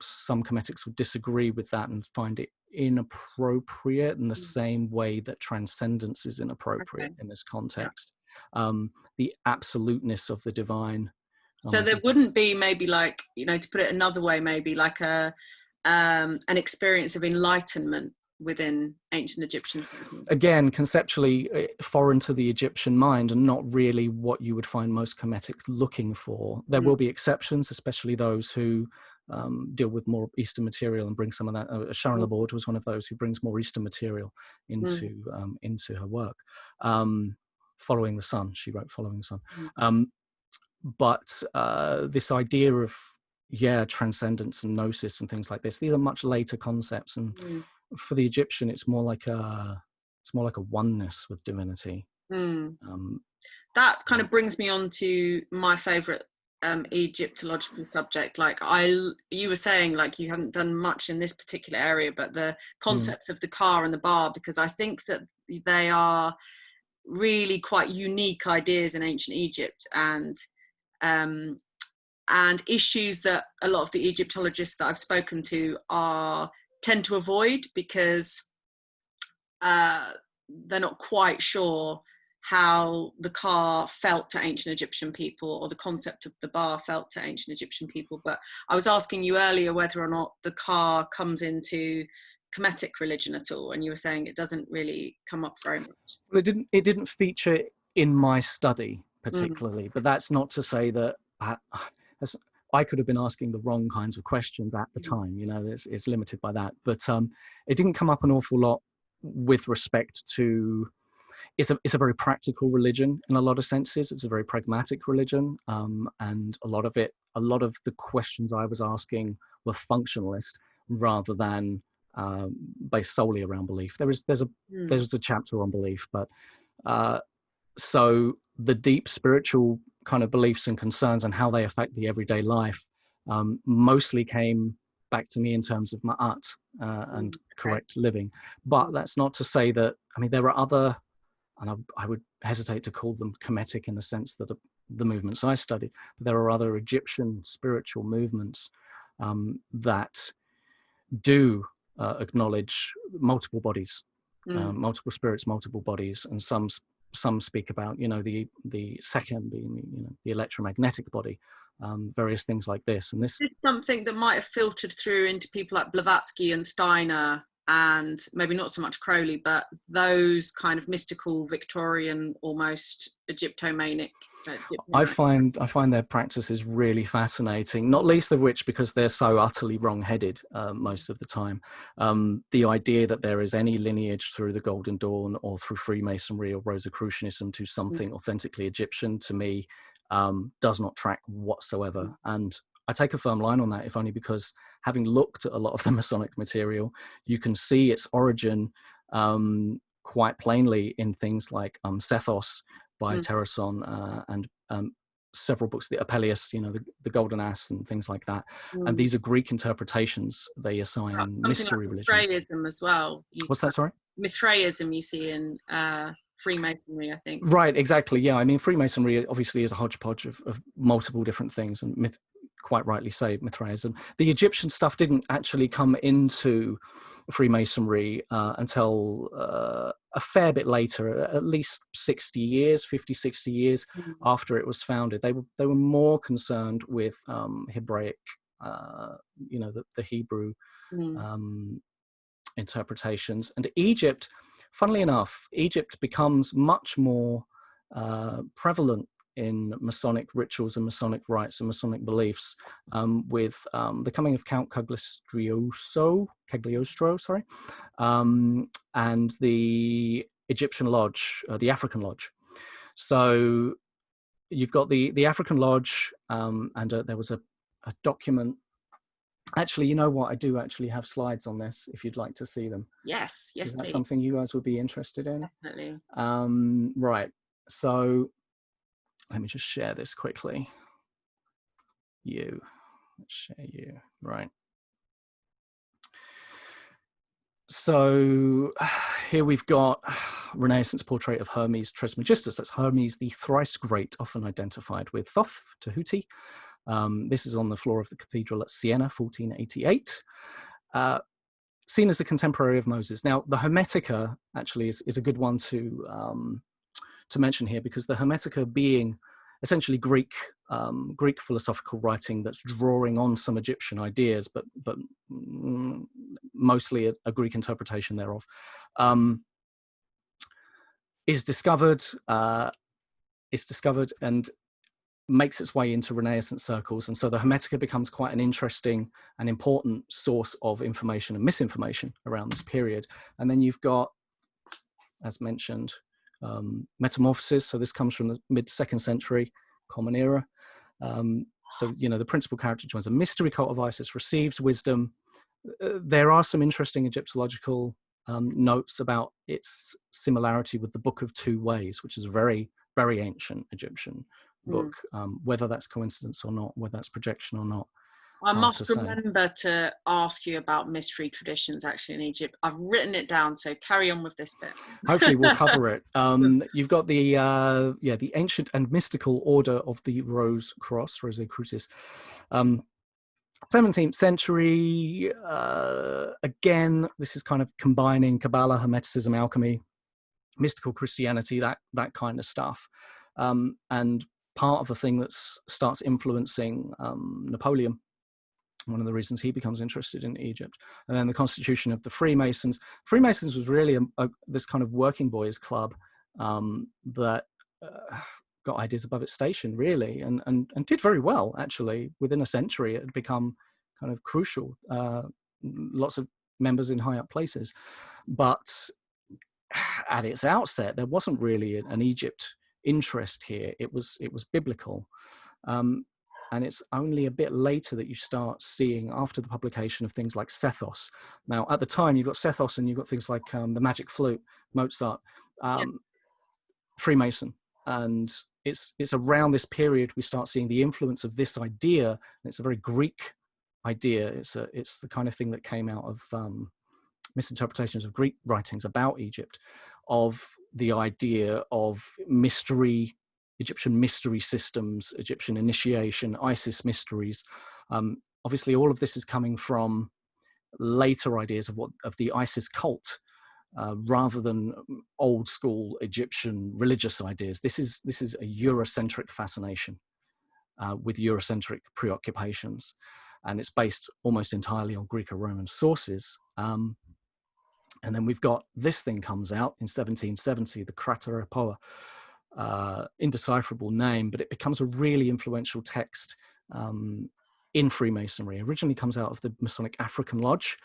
some Kemetics would disagree with that and find it inappropriate in the same way that transcendence is inappropriate in this context. The absoluteness of the divine. So there wouldn't be maybe like, to put it another way, maybe like a an experience of enlightenment within ancient Egyptian thinking? Again, conceptually foreign to the Egyptian mind, and not really what you would find most Kemetics looking for. There will be exceptions, especially those who deal with more Eastern material and bring some of that. Sharon Laborde was one of those who brings more Eastern material into her work. Following the Sun, she wrote Following the Sun. But this idea of transcendence and gnosis and things like this, these are much later concepts, and for the Egyptian it's more like a oneness with divinity. That kind of brings me on to my favorite Egyptological subject. Like you were saying, like you haven't done much in this particular area, but the concepts of the car and the bar, because I think that they are really quite unique ideas in ancient Egypt, and issues that a lot of the Egyptologists that I've spoken to tend to avoid, because they're not quite sure how the car felt to ancient Egyptian people, or the concept of the bar felt to ancient Egyptian people. But I was asking you earlier whether or not the car comes into Kemetic religion at all, and you were saying it doesn't really come up very much. Well, it didn't feature in my study particularly, but that's not to say that I could have been asking the wrong kinds of questions at the time. You know, it's limited by that. But it didn't come up an awful lot with respect to. It's a very practical religion in a lot of senses. It's a very pragmatic religion, and a lot of the questions I was asking were functionalist rather than based solely around belief. There's a chapter on belief, but so the deep spiritual kind of beliefs and concerns and how they affect the everyday life mostly came back to me in terms of ma'at and correct living. But that's not to say that, I mean, there are other, and I would hesitate to call them Kemetic in the sense that the movements I studied, but there are other Egyptian spiritual movements that do acknowledge multiple bodies, multiple spirits, multiple bodies, and some speak about, you know, the second being, you know, the electromagnetic body, various things like this. And this is something that might have filtered through into people like Blavatsky and Steiner, and maybe not so much Crowley, but those kind of mystical, Victorian, almost Egyptomanic. I find their practices really fascinating, not least of which because they're so utterly wrong-headed most of the time. The idea that there is any lineage through the Golden Dawn or through Freemasonry or Rosicrucianism to something authentically Egyptian, to me, does not track whatsoever. And I take a firm line on that, if only because having looked at a lot of the Masonic material, you can see its origin quite plainly in things like Sethos by Terrason and several books, the Apellius, you know, the Golden Ass and things like that. And these are Greek interpretations they assign mystery like religions. Mithraism as well. What's that, sorry? Mithraism you see in Freemasonry, I think. Right, exactly. Yeah, I mean, Freemasonry obviously is a hodgepodge of multiple different things, and quite rightly say Mithraism. The Egyptian stuff didn't actually come into Freemasonry until a fair bit later, at least 50, 60 years after it was founded. They were more concerned with Hebraic, you know, the Hebrew interpretations. And Egypt, funnily enough, Egypt becomes much more prevalent in Masonic rituals and Masonic rites and Masonic beliefs with the coming of Count Cagliostro, and the Egyptian Lodge, the African Lodge. So you've got the African Lodge, and there was a document. Actually, you know what? I do actually have slides on this if you'd like to see them. Yes, Is that please. something you guys would be interested in? Definitely. Right. So let me just share this quickly. Let's share you. Right. So here we've got Renaissance portrait of Hermes Trismegistus. That's Hermes the thrice great, often identified with Thoth, Tahuti. This is on the floor of the cathedral at Siena, 1488. Seen as a contemporary of Moses. Now, the Hermetica actually is a good one to mention here, because the Hermetica being essentially Greek philosophical writing that's drawing on some Egyptian ideas, but mostly a Greek interpretation thereof, is discovered and makes its way into Renaissance circles. And so the Hermetica becomes quite an interesting and important source of information and misinformation around this period. And then you've got, as mentioned, metamorphosis. So this comes from the mid-2nd century, Common Era. So, the principal character joins a mystery cult of Isis, receives wisdom. There are some interesting Egyptological notes about its similarity with the Book of Two Ways, which is a very, very ancient Egyptian book. Whether that's coincidence or not, whether that's projection or not, I must remember to ask you about mystery traditions actually in Egypt. I've written it down, so carry on with this bit. Hopefully we'll cover it. You've got the ancient and mystical order of the Rose Cross, Rose Crucis. 17th century, again, this is kind of combining Kabbalah, Hermeticism, alchemy, mystical Christianity, that kind of stuff. And part of the thing that starts influencing Napoleon, one of the reasons he becomes interested in Egypt. And then the constitution of the Freemasons. Freemasons was really this kind of working boys club that got ideas above its station, really, and did very well, actually. Within a century, it had become kind of crucial. Lots of members in high up places. But at its outset, there wasn't really an Egypt interest here. It was biblical. And it's only a bit later that you start seeing, after the publication of things like Sethos. Now, at the time, you've got Sethos and you've got things like the Magic Flute, Mozart, Freemason. And it's around this period we start seeing the influence of this idea. And it's a very Greek idea. It's the kind of thing that came out of misinterpretations of Greek writings about Egypt, of the idea of mystery, Egyptian mystery systems, Egyptian initiation, Isis mysteries. Obviously, all of this is coming from later ideas of the Isis cult, rather than old school Egyptian religious ideas. This is a Eurocentric fascination with Eurocentric preoccupations, and it's based almost entirely on Greco-Roman sources. And then we've got this thing comes out in 1770, the Craterepoa. Indecipherable name, but it becomes a really influential text in Freemasonry. Originally comes out of the Masonic African Lodge.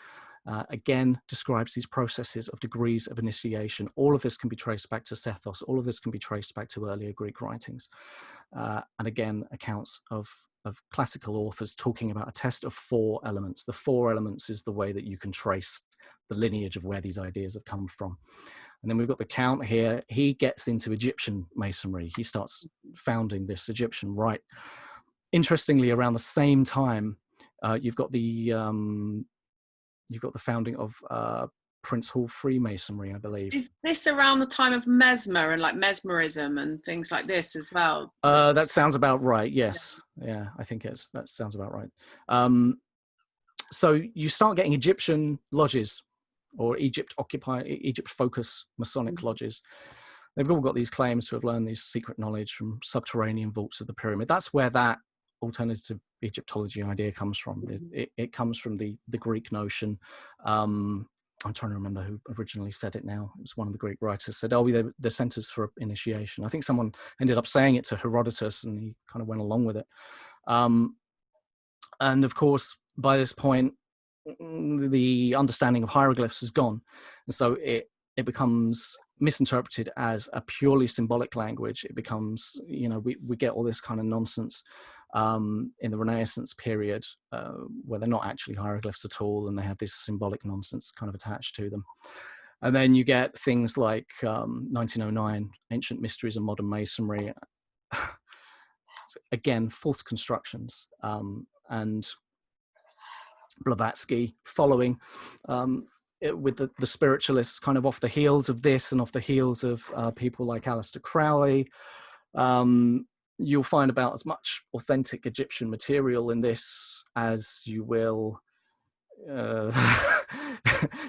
Again, describes these processes of degrees of initiation. All of this can be traced back to Sethos. All of this can be traced back to earlier Greek writings. And again, accounts of classical authors talking about a test of 4 elements. The 4 elements is the way that you can trace the lineage of where these ideas have come from. And then we've got the Count here. He gets into Egyptian masonry. He starts founding this Egyptian rite. Interestingly, around the same time, you've got the founding of Prince Hall Freemasonry, I believe. Is this around the time of Mesmer and like mesmerism and things like this as well? That sounds about right. Yes, yeah, I think that sounds about right. So you start getting Egyptian lodges, or Egypt focus Masonic lodges. They've all got these claims to have learned this secret knowledge from subterranean vaults of the pyramid. That's where that alternative Egyptology idea comes from. It comes from the Greek notion. I'm trying to remember who originally said it now. It was one of the Greek writers said, they're centers for initiation. I think someone ended up saying it to Herodotus and he kind of went along with it. And of course, by this point, the understanding of hieroglyphs is gone. And so it becomes misinterpreted as a purely symbolic language. It becomes, we get all this kind of nonsense in the Renaissance period where they're not actually hieroglyphs at all, and they have this symbolic nonsense kind of attached to them. And then you get things like 1909, Ancient Mysteries of Modern Masonry. Again, false constructions, and Blavatsky following with the spiritualists kind of off the heels of this and off the heels of people like Aleister Crowley. You'll find about as much authentic Egyptian material in this as you will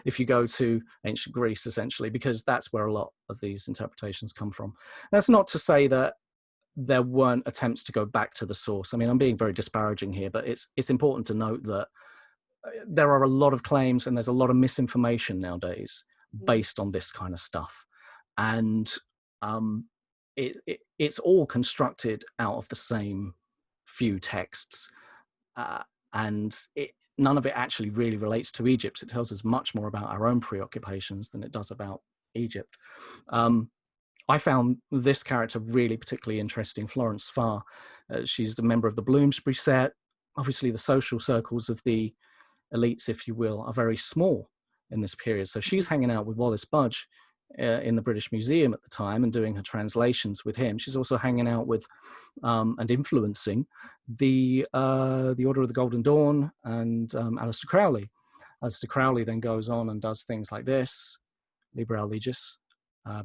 if you go to ancient Greece, essentially, because that's where a lot of these interpretations come from. That's not to say that there weren't attempts to go back to the source. I mean, I'm being very disparaging here, but it's important to note that there are a lot of claims and there's a lot of misinformation nowadays based on this kind of stuff. And it's all constructed out of the same few texts. And none of it actually really relates to Egypt. It tells us much more about our own preoccupations than it does about Egypt. I found this character really particularly interesting, Florence Farr. She's a member of the Bloomsbury set. Obviously, the social circles of the elites, if you will, are very small in this period. So she's hanging out with Wallace Budge in the British Museum at the time and doing her translations with him. She's also hanging out with and influencing the Order of the Golden Dawn and Aleister Crowley. Aleister Crowley then goes on and does things like this, Liber Allegis,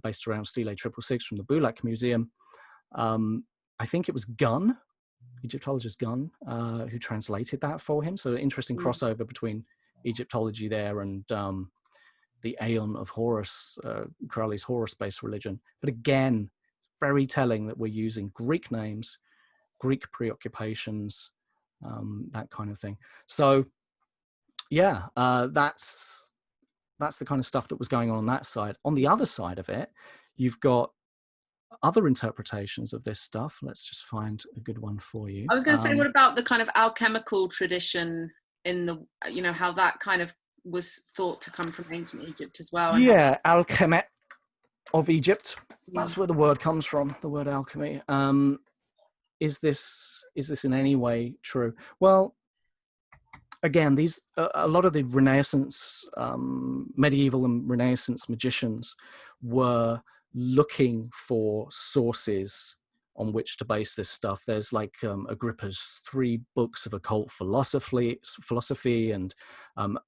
based around Stele 666 from the Bulak Museum. I think it was Gunn, Egyptologist Gunn, who translated that for him. So an interesting crossover between Egyptology there and the Aeon of Horus, Crowley's Horus-based religion. But again, it's very telling that we're using Greek names, Greek preoccupations, that kind of thing. So yeah, that's the kind of stuff that was going on that side. On the other side of it, you've got other interpretations of this stuff. Let's just find a good one for you. I was going to say, what about the kind of alchemical tradition in the, how that kind of was thought to come from ancient Egypt as well? Yeah, alchemet of Egypt. That's where the word comes from, the word alchemy. Is this in any way true? Well, again, a lot of the Renaissance, medieval and Renaissance magicians were looking for sources on which to base this stuff. There's like Agrippa's 3 books of occult philosophy and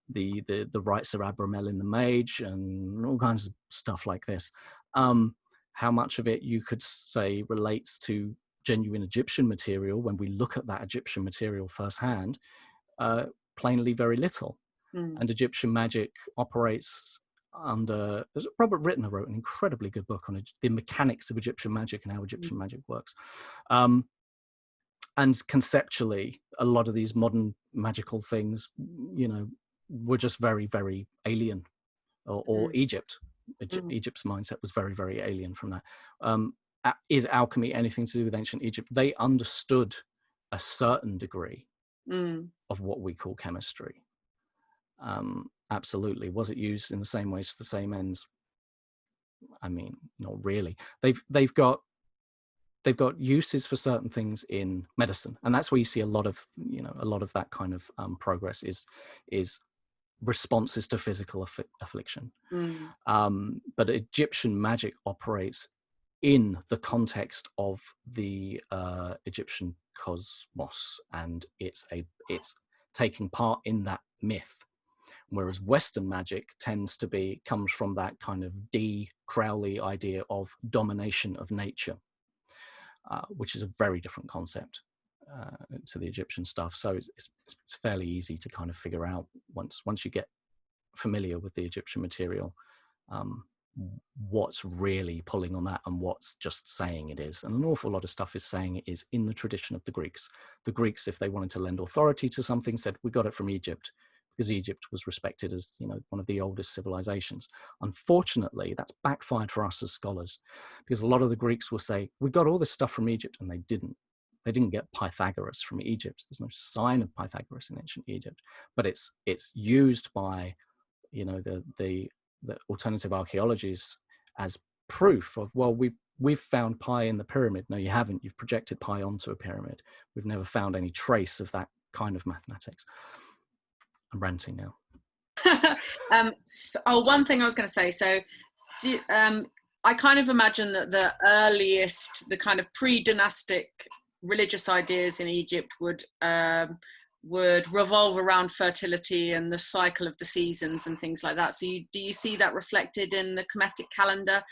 the rites of Abramelin the Mage and all kinds of stuff like this. How much of it you could say relates to genuine Egyptian material when we look at that Egyptian material firsthand? Plainly very little. And Egyptian magic operates under, Robert Rittner wrote an incredibly good book on the mechanics of Egyptian magic and how Egyptian magic works. And conceptually, a lot of these modern magical things, were just very, very alien, or Egypt's mindset was very, very alien from that. Is alchemy anything to do with ancient Egypt? They understood a certain degree of what we call chemistry. Absolutely. Was it used in the same ways to the same ends? I mean, not really. They've got uses for certain things in medicine, and that's where you see a lot of that kind of progress is responses to physical affliction. But Egyptian magic operates in the context of the Egyptian cosmos, and it's taking part in that myth. Whereas Western magic comes from that kind of Crowley idea of domination of nature, which is a very different concept to the Egyptian stuff. So it's fairly easy to kind of figure out once you get familiar with the Egyptian material, what's really pulling on that and what's just saying it is. And an awful lot of stuff is saying it is in the tradition of the Greeks. The Greeks, if they wanted to lend authority to something, said, we got it from Egypt, because Egypt was respected as one of the oldest civilizations. Unfortunately, that's backfired for us as scholars, because a lot of the Greeks will say, we got all this stuff from Egypt, and they didn't. They didn't get Pythagoras from Egypt. There's no sign of Pythagoras in ancient Egypt, but it's used by the alternative archaeologies as proof of, well, we've found pi in the pyramid. No, you haven't. You've projected pi onto a pyramid. We've never found any trace of that kind of mathematics. I'm ranting now. One thing I was going to say. So, I kind of imagine that the earliest, the kind of pre-dynastic religious ideas in Egypt would revolve around fertility and the cycle of the seasons and things like that. So, do you see that reflected in the Kemetic calendar?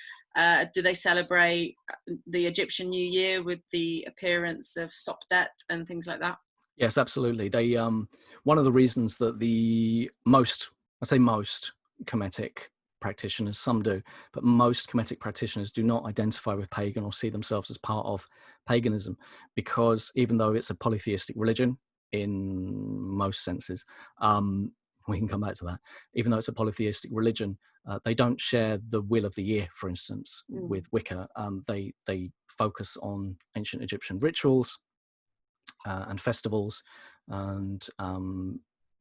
Do they celebrate the Egyptian New Year with the appearance of Sopdet and things like that? Yes, absolutely. They one of the reasons that most Kemetic practitioners, some do, but most Kemetic practitioners do not identify with pagan or see themselves as part of paganism, because even though it's a polytheistic religion in most senses, we can come back to that, even though it's a polytheistic religion, they don't share the wheel of the year, for instance, with Wicca. They focus on ancient Egyptian rituals and festivals, and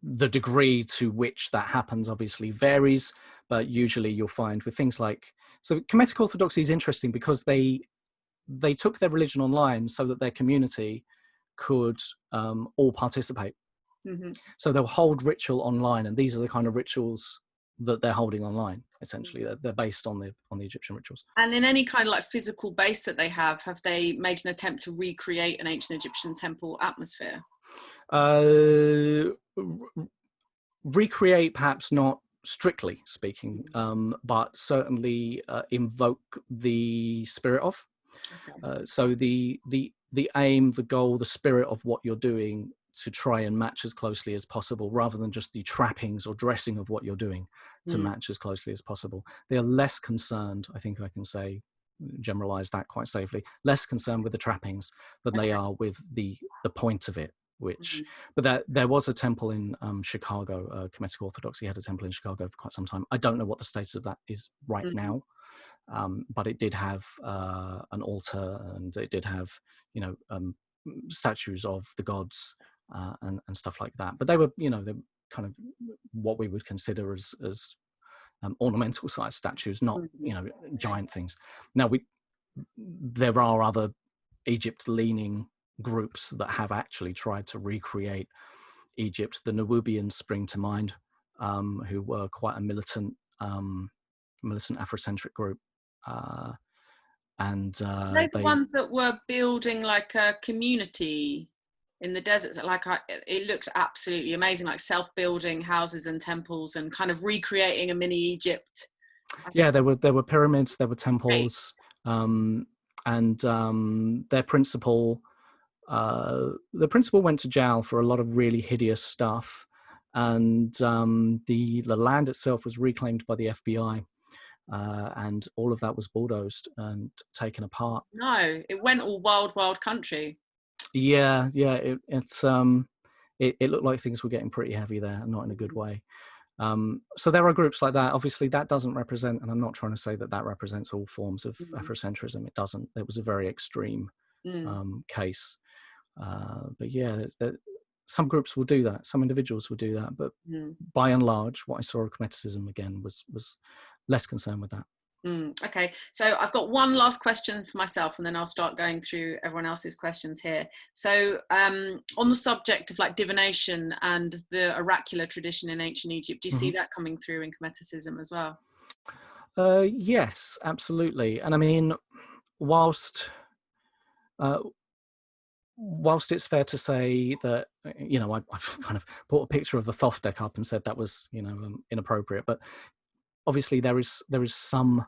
the degree to which that happens obviously varies, but usually you'll find with things like, so Kemetic Orthodoxy is interesting because they took their religion online so that their community could all participate. So they'll hold ritual online, and these are the kind of rituals that they're holding online. Essentially, they're based on the Egyptian rituals. And in any kind of like physical base that they have they made an attempt to recreate an ancient Egyptian temple atmosphere? Recreate, perhaps not strictly speaking, but certainly invoke the spirit of. So the aim, the goal, the spirit of what you're doing, to try and match as closely as possible, rather than just the trappings or dressing of what you're doing to match as closely as possible. They are less concerned, I think I can say, generalize that quite safely, less concerned with the trappings than they are with the point of it. Which, but there was a temple in Chicago. Kemetic Orthodoxy had a temple in Chicago for quite some time. I don't know what the status of that is right now, but it did have an altar, and it did have, statues of the gods and stuff like that. But they were, they're kind of what we would consider as ornamental sized statues, not giant things. Now there are other Egypt leaning groups that have actually tried to recreate Egypt. The Nubians spring to mind, who were quite a militant Afrocentric group, and they're the ones that were building like a community in the deserts. It looked absolutely amazing, like self-building houses and temples, and kind of recreating a mini Egypt. Yeah, there were pyramids, there were temples, and their principal. The principal went to jail for a lot of really hideous stuff, and the land itself was reclaimed by the FBI, and all of that was bulldozed and taken apart. No, it went all wild country. Yeah, it looked like things were getting pretty heavy there, and not in a good way. So there are groups like that. Obviously, that doesn't represent, and I'm not trying to say that represents all forms of Afrocentrism. It doesn't. It was a very extreme case. But yeah, some groups will do that, some individuals will do that, but by and large, what I saw of Kemeticism again was less concerned with that. Okay, so I've got one last question for myself, and then I'll start going through everyone else's questions here. So on the subject of like divination and the oracular tradition in ancient Egypt, do you see that coming through in Kemeticism as well? Yes, absolutely. And I mean, whilst it's fair to say that, I've kind of put a picture of the Thoth deck up and said that was, inappropriate, but obviously there is some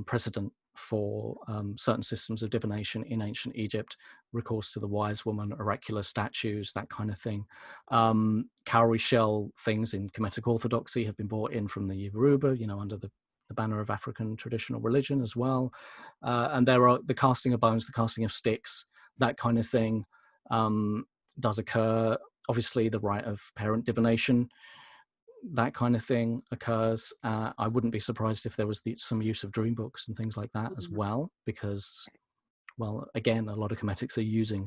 precedent for certain systems of divination in ancient Egypt, recourse to the wise woman, oracular statues, that kind of thing. Cowrie shell things in Kemetic Orthodoxy have been brought in from the Yoruba, under the banner of African traditional religion as well. And there are the casting of bones, the casting of sticks, that kind of thing does occur. Obviously, the rite of parent divination, that kind of thing occurs. I wouldn't be surprised if there was some use of dream books and things like that as well, because, well, again, a lot of Kemetics are using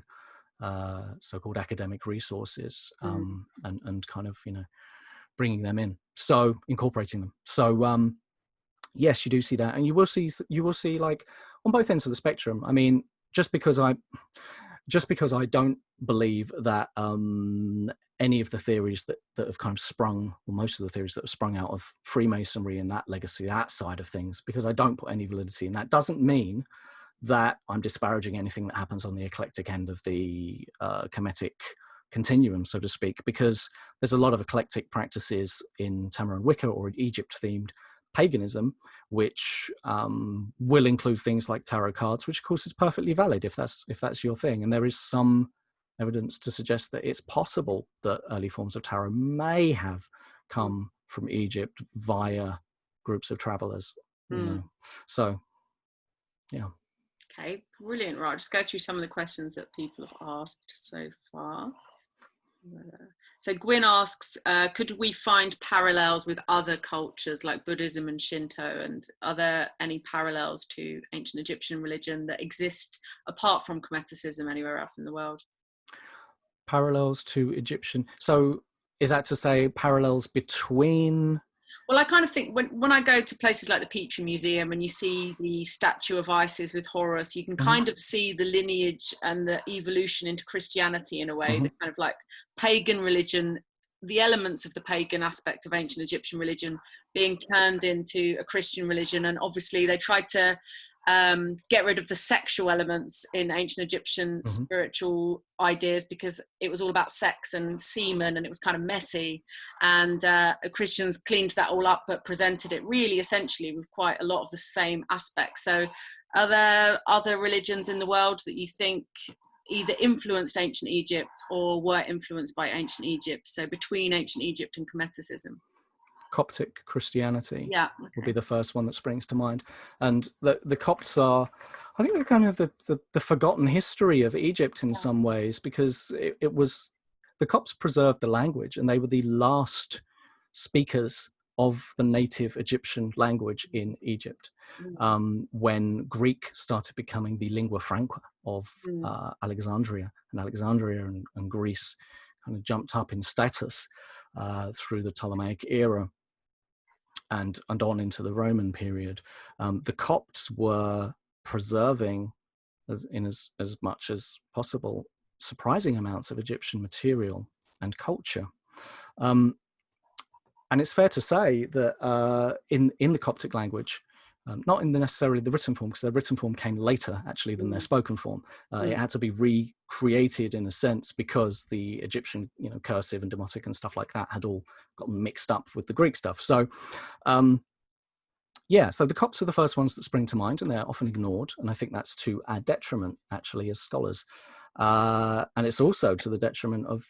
so-called academic resources and kind of, bringing them in, so incorporating them. So yes, you do see that, and you will see like on both ends of the spectrum. I mean, just because I don't believe that any of the theories that have kind of sprung, or most of the theories that have sprung out of Freemasonry and that legacy, that side of things, because I don't put any validity in that, doesn't mean that I'm disparaging anything that happens on the eclectic end of the Kemetic continuum, so to speak, because there's a lot of eclectic practices in Tammuz and Wicca or Egypt-themed paganism, which will include things like tarot cards, which of course is perfectly valid if that's your thing. And there is some evidence to suggest that it's possible that early forms of tarot may have come from Egypt via groups of travelers, you know. So, yeah. Okay, brilliant. Right, I'll just go through some of the questions that people have asked so far. So Gwyn asks, could we find parallels with other cultures like Buddhism and Shinto, and are there any parallels to ancient Egyptian religion that exist apart from Kemeticism anywhere else in the world? Parallels to Egyptian. So is that to say parallels between? Well, I kind of think when I go to places like the Petrie Museum and you see the statue of Isis with Horus, you can kind of see the lineage and the evolution into Christianity in a way, the kind of like pagan religion, the elements of the pagan aspect of ancient Egyptian religion being turned into a Christian religion. And obviously they tried to get rid of the sexual elements in ancient Egyptian spiritual ideas because it was all about sex and semen and it was kind of messy, and Christians cleaned that all up but presented it really essentially with quite a lot of the same aspects. So are there other religions in the world that you think either influenced ancient Egypt or were influenced by ancient Egypt, so between ancient Egypt and Kemeticism? Coptic Christianity would be the first one that springs to mind. And the Copts are, I think they're kind of the forgotten history of Egypt in some ways, because it was, the Copts preserved the language and they were the last speakers of the native Egyptian language in Egypt. When Greek started becoming the lingua franca of Alexandria, and Greece kind of jumped up in status through the Ptolemaic era and on into the Roman period. The Copts were preserving, as much as possible, surprising amounts of Egyptian material and culture. And it's fair to say that in the Coptic language, not in necessarily the written form, because their written form came later actually than their spoken form. It had to be recreated in a sense because the Egyptian, cursive and demotic and stuff like that had all gotten mixed up with the Greek stuff. So, so the Copts are the first ones that spring to mind, and they're often ignored. And I think that's to our detriment, actually, as scholars. And it's also to the detriment of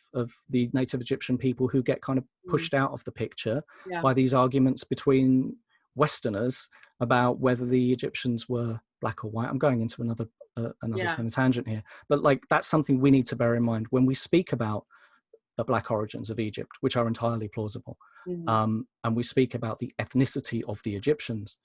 the native Egyptian people, who get kind of pushed out of the picture by these arguments between Westerners about whether the Egyptians were black or white. I'm going into another kind of tangent here, but like that's something we need to bear in mind when we speak about the black origins of Egypt, which are entirely plausible, and we speak about the ethnicity of the Egyptians.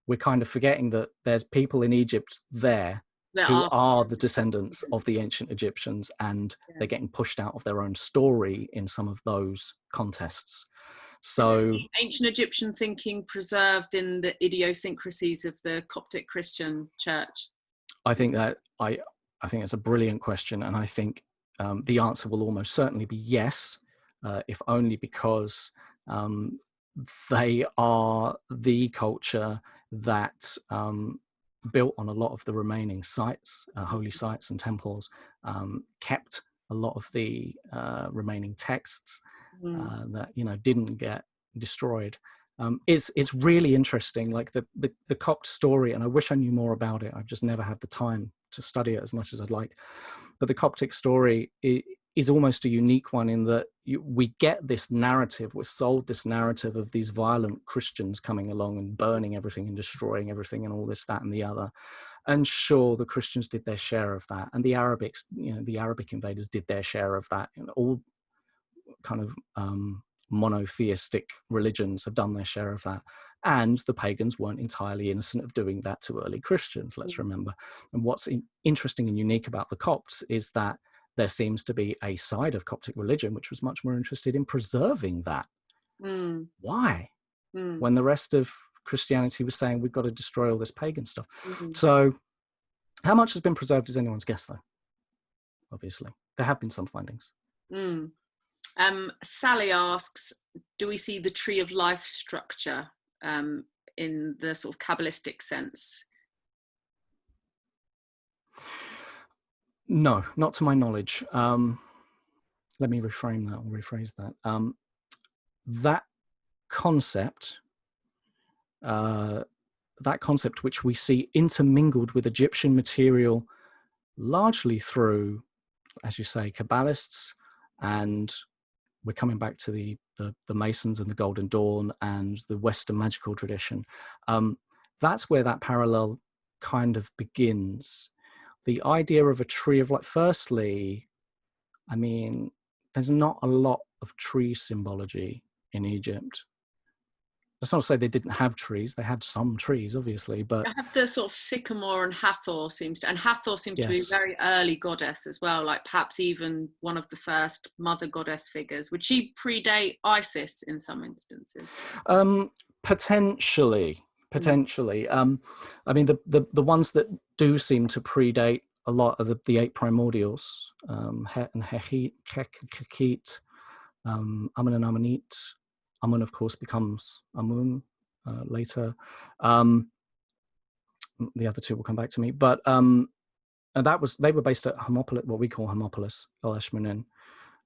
We're kind of forgetting that there's people in Egypt there who are the descendants of the ancient Egyptians, and they're getting pushed out of their own story in some of those contests. So ancient Egyptian thinking preserved in the idiosyncrasies of the Coptic Christian church? I think it's a brilliant question, and I think the answer will almost certainly be yes, if only because they are the culture that built on a lot of the remaining sites, holy sites and temples, kept a lot of the remaining texts that didn't get destroyed. It's really interesting, like the Copt story, and I wish I knew more about it. I've just never had the time to study it as much as I'd like. But the Coptic story is almost a unique one in that we get this narrative, we're sold this narrative of these violent Christians coming along and burning everything and destroying everything and all this, that, and the other. And sure, the Christians did their share of that, and the Arabics, the Arabic invaders did their share of that. All kind of monotheistic religions have done their share of that. And the pagans weren't entirely innocent of doing that to early Christians, let's remember. And what's interesting and unique about the Copts is that there seems to be a side of Coptic religion which was much more interested in preserving that. Why? When the rest of Christianity was saying, we've got to destroy all this pagan stuff. So how much has been preserved is anyone's guess, though. Obviously, there have been some findings. Sally asks, do we see the tree of life structure in the sort of Kabbalistic sense? No, not to my knowledge. Let me rephrase that. That concept which we see intermingled with Egyptian material largely through, as you say, Kabbalists and we're coming back to the Masons and the Golden Dawn and the Western magical tradition. That's where that parallel kind of begins. The idea of a tree of life, firstly, I mean, there's not a lot of tree symbology in Egypt. That's not to say they didn't have trees. They had some trees, obviously, but I have the sort of sycamore, and Hathor seems to be a yes. very early goddess as well, like perhaps even one of the first mother goddess figures. Would she predate Isis in some instances? Potentially. I mean, the ones that do seem to predate a lot of the 8 primordials, Het and Hekit, Amun and Amunit. Amun, of course, becomes Amun later. The other 2 will come back to me, but and they were based at Hermopolis, what we call Hermopolis, El Eshmunin,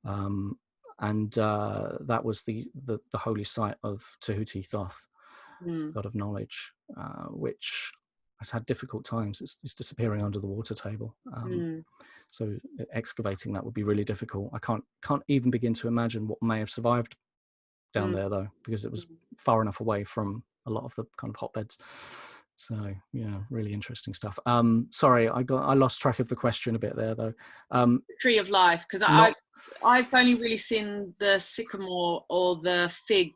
and that was the holy site of Tehuti Thoth, god of knowledge, which has had difficult times. It's disappearing under the water table. So excavating that would be really difficult. I can't even begin to imagine what may have survived down there, though, because it was far enough away from a lot of the kind of hotbeds. So yeah, really interesting stuff. Sorry, I lost track of the question a bit there, though. Tree of life, because I've only really seen the sycamore or the fig.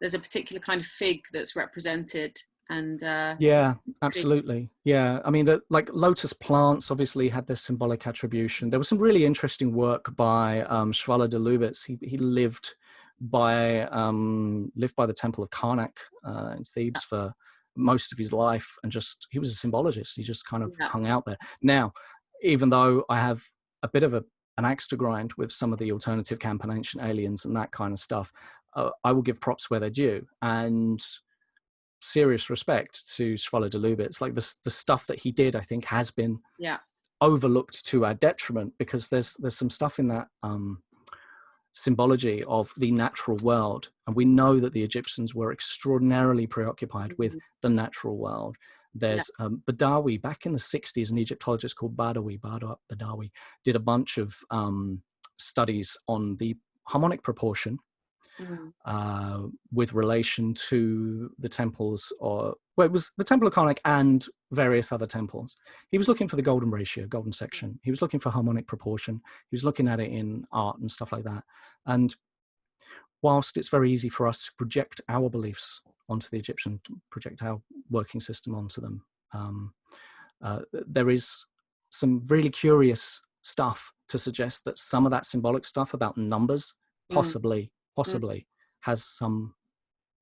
There's a particular kind of fig that's represented, and yeah, absolutely. Yeah, I mean, like lotus plants obviously had their symbolic attribution. There was some really interesting work by Shvala de Lubitz. He lived by the temple of Karnak in Thebes for most of his life, and he was a symbologist. He just kind of hung out there. Now, even though I have a bit of an axe to grind with some of the alternative camp and ancient aliens and that kind of stuff, I will give props where they're due, and serious respect to Shvala de Lubitz. Like the stuff that he did, I think, has been overlooked to our detriment, because there's some stuff in that symbology of the natural world, and we know that the Egyptians were extraordinarily preoccupied with the natural world. There's Badawi, back in the 60s, an Egyptologist called Badawi did a bunch of studies on the harmonic proportion with relation to the temples, it was the Temple of Karnak and various other temples. He was looking for the golden ratio, golden section. He was looking for harmonic proportion. He was looking at it in art and stuff like that. And whilst it's very easy for us to project our beliefs onto the Egyptian, project our working system onto them, there is some really curious stuff to suggest that some of that symbolic stuff about numbers possibly has some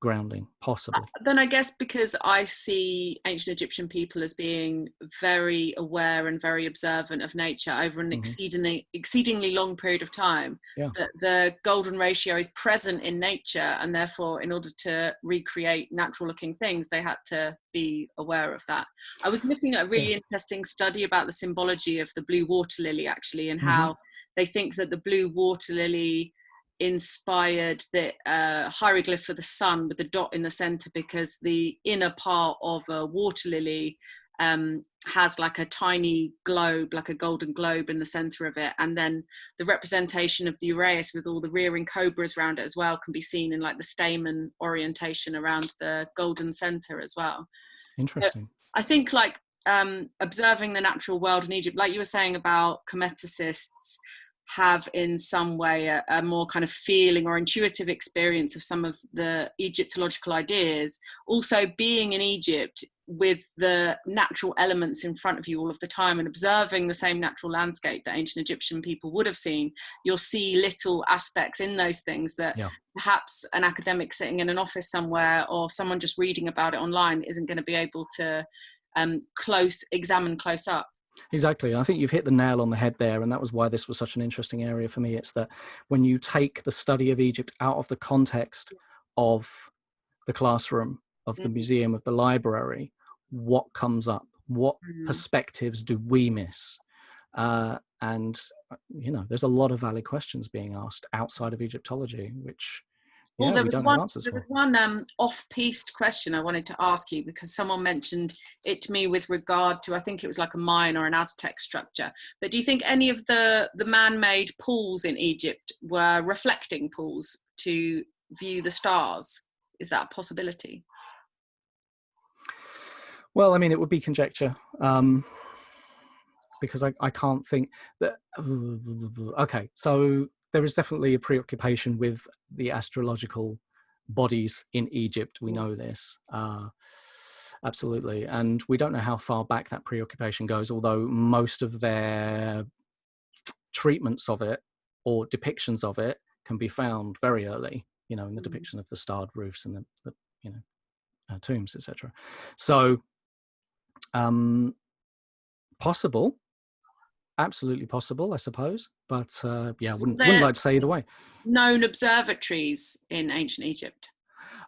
grounding, possibly. Then I guess because I see ancient Egyptian people as being very aware and very observant of nature over an exceedingly long period of time, that the golden ratio is present in nature, and therefore in order to recreate natural looking things they had to be aware of that. I was looking at a really interesting study about the symbology of the blue water lily, actually, and how they think that the blue water lily inspired the hieroglyph for the sun with the dot in the center, because the inner part of a water lily has like a tiny globe, like a golden globe in the center of it, and then the representation of the uraeus with all the rearing cobras around it as well can be seen in like the stamen orientation around the golden center as well. Interesting. So I think like observing the natural world in Egypt, like you were saying about Kemeticists have in some way a more kind of feeling or intuitive experience of some of the Egyptological ideas. Also being in Egypt with the natural elements in front of you all of the time and observing the same natural landscape that ancient Egyptian people would have seen, you'll see little aspects in those things that perhaps an academic sitting in an office somewhere or someone just reading about it online isn't going to be able to examine close up. Exactly. I think you've hit the nail on the head there, and that was why this was such an interesting area for me. It's that when you take the study of Egypt out of the context of the classroom, of the museum, of the library, what comes up? What perspectives do we miss? And, you know, there's a lot of valid questions being asked outside of Egyptology, which Well, yeah, we don't have answers there for. was one off-piste question I wanted to ask you, because someone mentioned it to me with regard to, I think it was like a Mayan or an Aztec structure. But do you think any of the man-made pools in Egypt were reflecting pools to view the stars? Is that a possibility? Well, I mean, it would be conjecture, because I can't think that. Okay, so there is definitely a preoccupation with the astrological bodies in Egypt. We know this, absolutely, and we don't know how far back that preoccupation goes. Although most of their treatments of it or depictions of it can be found very early. You know, in the depiction of the starred roofs and the tombs, etc. So. Possible, absolutely possible, I suppose. But yeah, wouldn't like to say either way. Known observatories in ancient Egypt?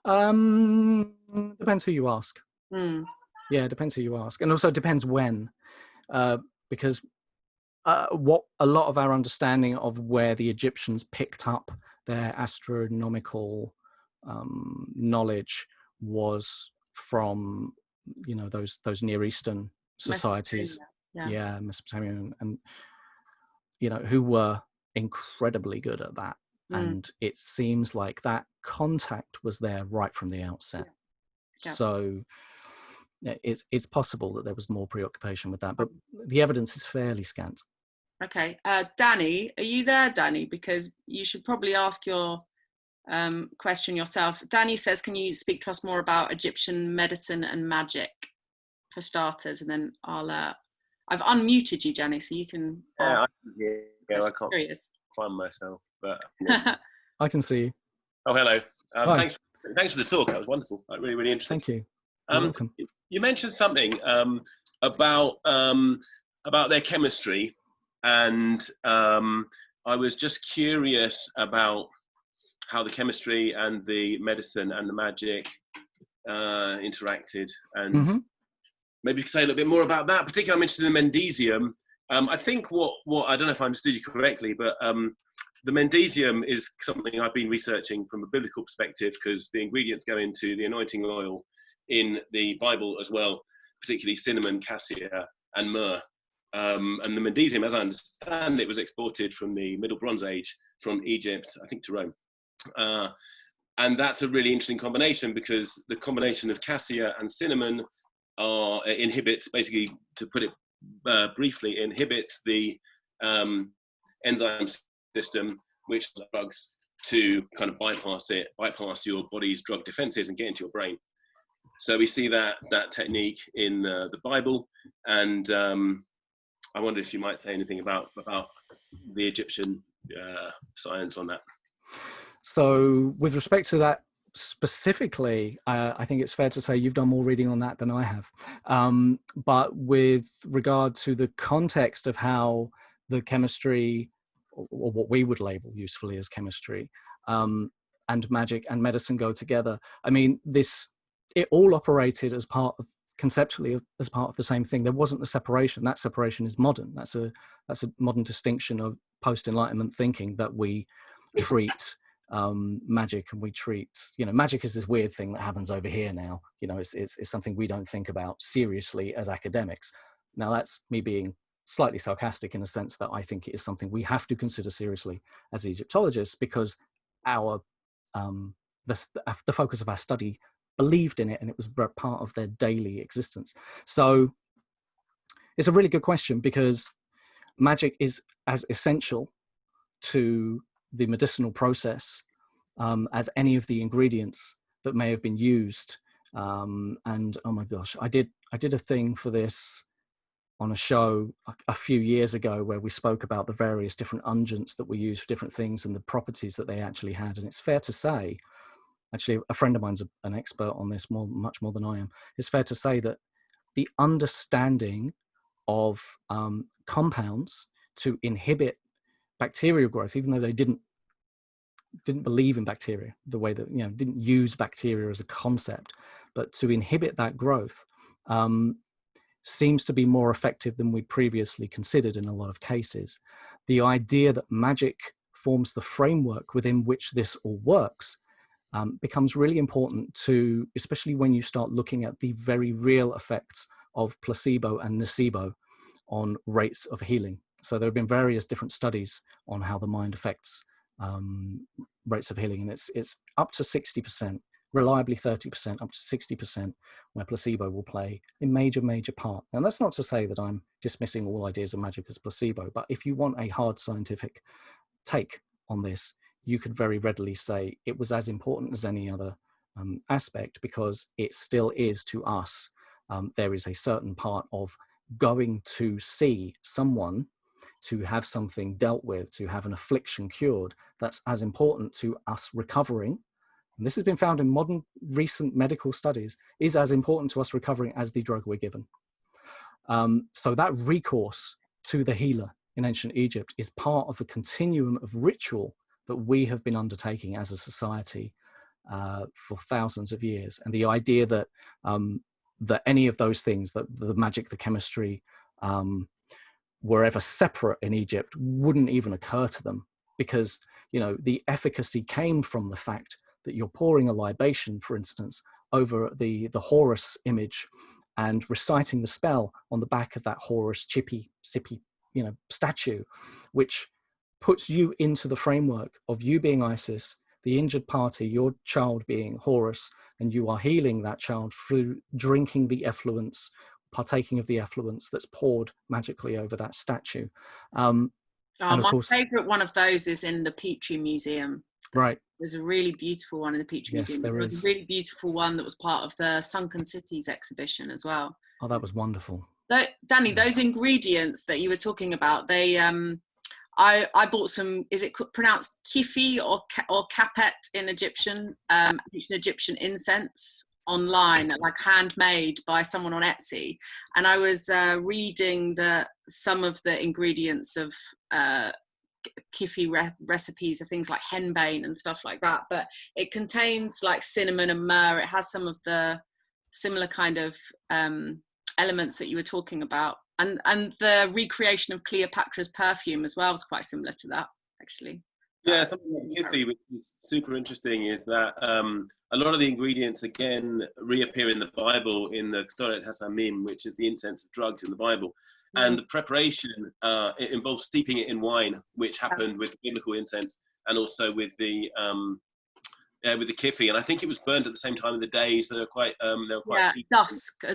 Depends who you ask. Mm. Yeah, depends who you ask, and also depends when, because what a lot of our understanding of where the Egyptians picked up their astronomical knowledge was from, you know, those Near Eastern societies. Yeah, Mesopotamian, and you know, who were incredibly good at that. And it seems like that contact was there right from the outset. So it's possible that there was more preoccupation with that, but the evidence is fairly scant. Okay, Danny, are you there, Danny? Because you should probably ask your question yourself. Danny says, can you speak to us more about Egyptian medicine and magic for starters? And then I've unmuted you, Danny, so you can. I can't find myself, but I can see you. Oh, hello. Thanks for the talk. That was wonderful. Really, really interesting. Thank you. You're welcome. You mentioned something about their chemistry, and I was just curious about how the chemistry and the medicine and the magic interacted, and maybe you could say a little bit more about that. Particularly, I'm interested in the Mendesium. I think what I don't know if I understood you correctly, but the Mendesium is something I've been researching from a biblical perspective, because the ingredients go into the anointing oil in the Bible as well, particularly cinnamon, cassia, and myrrh. And the Mendesium, as I understand it, was exported from the Middle Bronze Age from Egypt, I think, to Rome. And that's a really interesting combination, because the combination of cassia and cinnamon inhibits, basically, to put it briefly, inhibits the enzyme system, which drugs to kind of bypass your body's drug defenses and get into your brain. So we see that technique in the Bible, and I wonder if you might say anything about the Egyptian science on that. So with respect to that specifically, I think it's fair to say you've done more reading on that than I have. But with regard to the context of how the chemistry, or what we would label usefully as chemistry, and magic and medicine go together, I mean, it all operated as part of, conceptually, as part of the same thing. There wasn't a separation. That separation is modern. That's a modern distinction of post-Enlightenment thinking, that we treat magic, and we treat, you know, magic is this weird thing that happens over here now. You know, it's something we don't think about seriously as academics. Now, that's me being slightly sarcastic, in a sense that I think it is something we have to consider seriously as Egyptologists, because our the focus of our study believed in it, and it was part of their daily existence. So it's a really good question, because magic is as essential to the medicinal process as any of the ingredients that may have been used. And oh my gosh, I did a thing for this on a show a few years ago, where we spoke about the various different unguents that we use for different things and the properties that they actually had. And it's fair to say, actually, a friend of mine's an expert on this, much more than I am. It's fair to say that the understanding of compounds to inhibit bacterial growth, even though they didn't believe in bacteria, the way that, you know, didn't use bacteria as a concept, but to inhibit that growth, seems to be more effective than we previously considered in a lot of cases. The idea that magic forms the framework within which this all works becomes really important to, especially when you start looking at the very real effects of placebo and nocebo on rates of healing. So there have been various different studies on how the mind affects rates of healing, and it's up to 60%, reliably 30%, up to 60%, where placebo will play a major part. And that's not to say that I'm dismissing all ideas of magic as placebo, but if you want a hard scientific take on this, you could very readily say it was as important as any other aspect, because it still is to us. There is a certain part of going to see someone, to have something dealt with, to have an affliction cured, that's as important to us recovering. And this has been found in modern recent medical studies, is as important to us recovering as the drug we're given. So that recourse to the healer in ancient Egypt is part of a continuum of ritual that we have been undertaking as a society for thousands of years. And the idea that that any of those things, that the magic, the chemistry, were ever separate in Egypt wouldn't even occur to them, because, you know, the efficacy came from the fact that you're pouring a libation, for instance, over the Horus image and reciting the spell on the back of that Horus chippy, sippy, you know, statue, which puts you into the framework of you being Isis, the injured party, your child being Horus, and you are healing that child through drinking the effluence, partaking of the effluence that's poured magically over that statue. And of my course, favourite one of those is in the Petrie Museum. Right. There's a really beautiful one in the Petrie Yes, Museum. there was is. a really beautiful one that was part of the Sunken Cities exhibition as well. Oh, that was wonderful. Danny, those ingredients that you were talking about, they I bought some, is it pronounced kifi or kapet in Egyptian, Egyptian incense online, like handmade by someone on Etsy. And I was reading some of the ingredients of kifi recipes are things like henbane and stuff like that, but it contains like cinnamon and myrrh. It has some of the similar kind of elements that you were talking about, and the recreation of Cleopatra's perfume as well was quite similar to that, actually. Yeah, something like kifi, which is super interesting, is that a lot of the ingredients again reappear in the Bible in the Ktoret Hasamim, which is the incense of drugs in the Bible. And the preparation, it involves steeping it in wine, which happened with biblical incense, and also with the kifi. And I think it was burned at the same time of the day, so they're quite a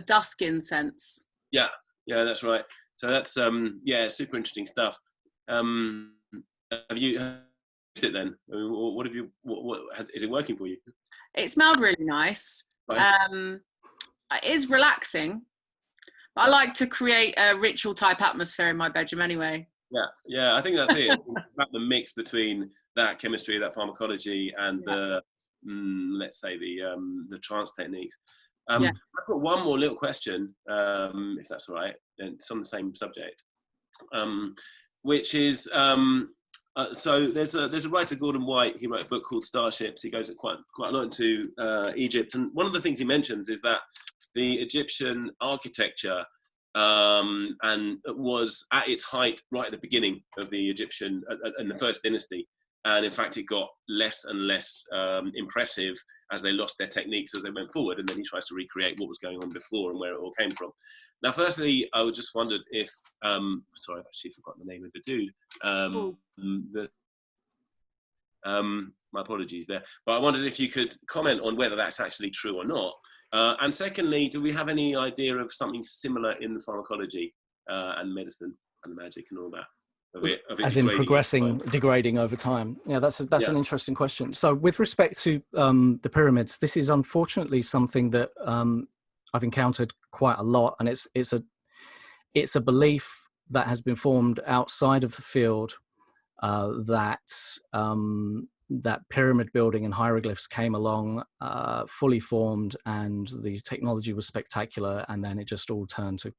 dusk incense. Yeah, that's right. So that's super interesting stuff. Have you used it then? I mean, what have you? Is it working for you? It smelled really nice. Right. It is relaxing. I like to create a ritual type atmosphere in my bedroom anyway. Yeah, I think that's it. About the mix between that chemistry, that pharmacology, and the let's say the trance techniques. I've got one more little question, if that's all right, and it's on the same subject, which is so there's a writer, Gordon White. He wrote a book called Starships. He goes quite a lot into Egypt, and one of the things he mentions is that the Egyptian architecture and was at its height right at the beginning of the Egyptian in the first dynasty, and in fact it got less and less impressive as they lost their techniques as they went forward, and then he tries to recreate what was going on before and where it all came from. Now, firstly, I just wondered if sorry, I've actually forgotten the name of the dude. My apologies there, but I wondered if you could comment on whether that's actually true or not. And secondly, do we have any idea of something similar in the pharmacology and medicine and magic and all that? Of it as in progressing, degrading over time? Yeah, that's an interesting question. So with respect to the pyramids, this is unfortunately something that I've encountered quite a lot, and it's a belief that has been formed outside of the field that pyramid building and hieroglyphs came along fully formed, and the technology was spectacular, and then it just all turned to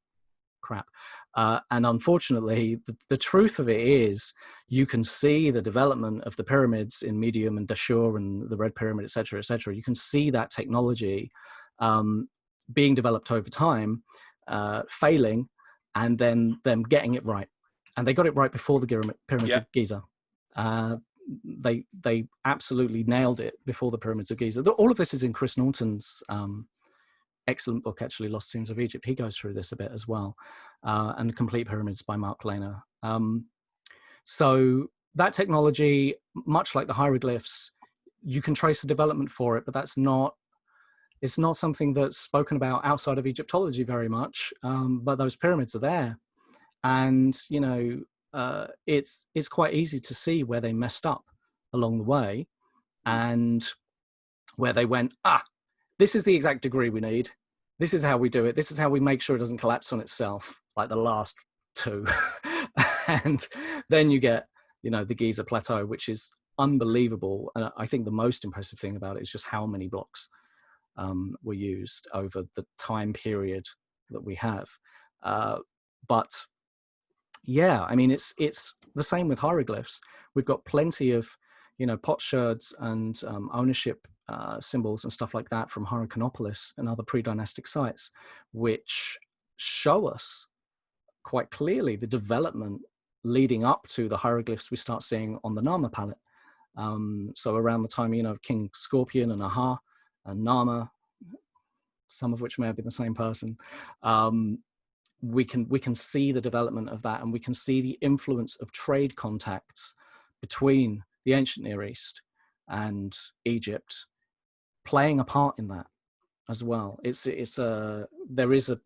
crap. And unfortunately, the truth of it is, you can see the development of the pyramids in Medium and Dashur and the Red Pyramid, etc., etc. You can see that technology being developed over time, failing, and then them getting it right. And they got it right before the pyramids of Giza. they absolutely nailed it before the pyramids of Giza. All of this is in Chris Norton's excellent book, actually, Lost Tombs of Egypt. He goes through this a bit as well, and Complete Pyramids by Mark Lehner. So that technology, much like the hieroglyphs, you can trace the development for it, but it's not something that's spoken about outside of Egyptology very much. But those pyramids are there, and it's quite easy to see where they messed up along the way, and where they went, this is the exact degree we need. This is how we do it. This is how we make sure it doesn't collapse on itself like the last two. And then you get, the Giza Plateau, which is unbelievable. And I think the most impressive thing about it is just how many blocks were used over the time period that we have. But yeah, I mean, it's the same with hieroglyphs. We've got plenty of, potsherds and ownership symbols and stuff like that from Hyrcanopolis and other pre-dynastic sites, which show us quite clearly the development leading up to the hieroglyphs we start seeing on the Nama palette. So around the time, of King Scorpion and Aha and Nama, some of which may have been the same person, we can see the development of that, and we can see the influence of trade contacts between the ancient Near East and Egypt playing a part in that as well. There is a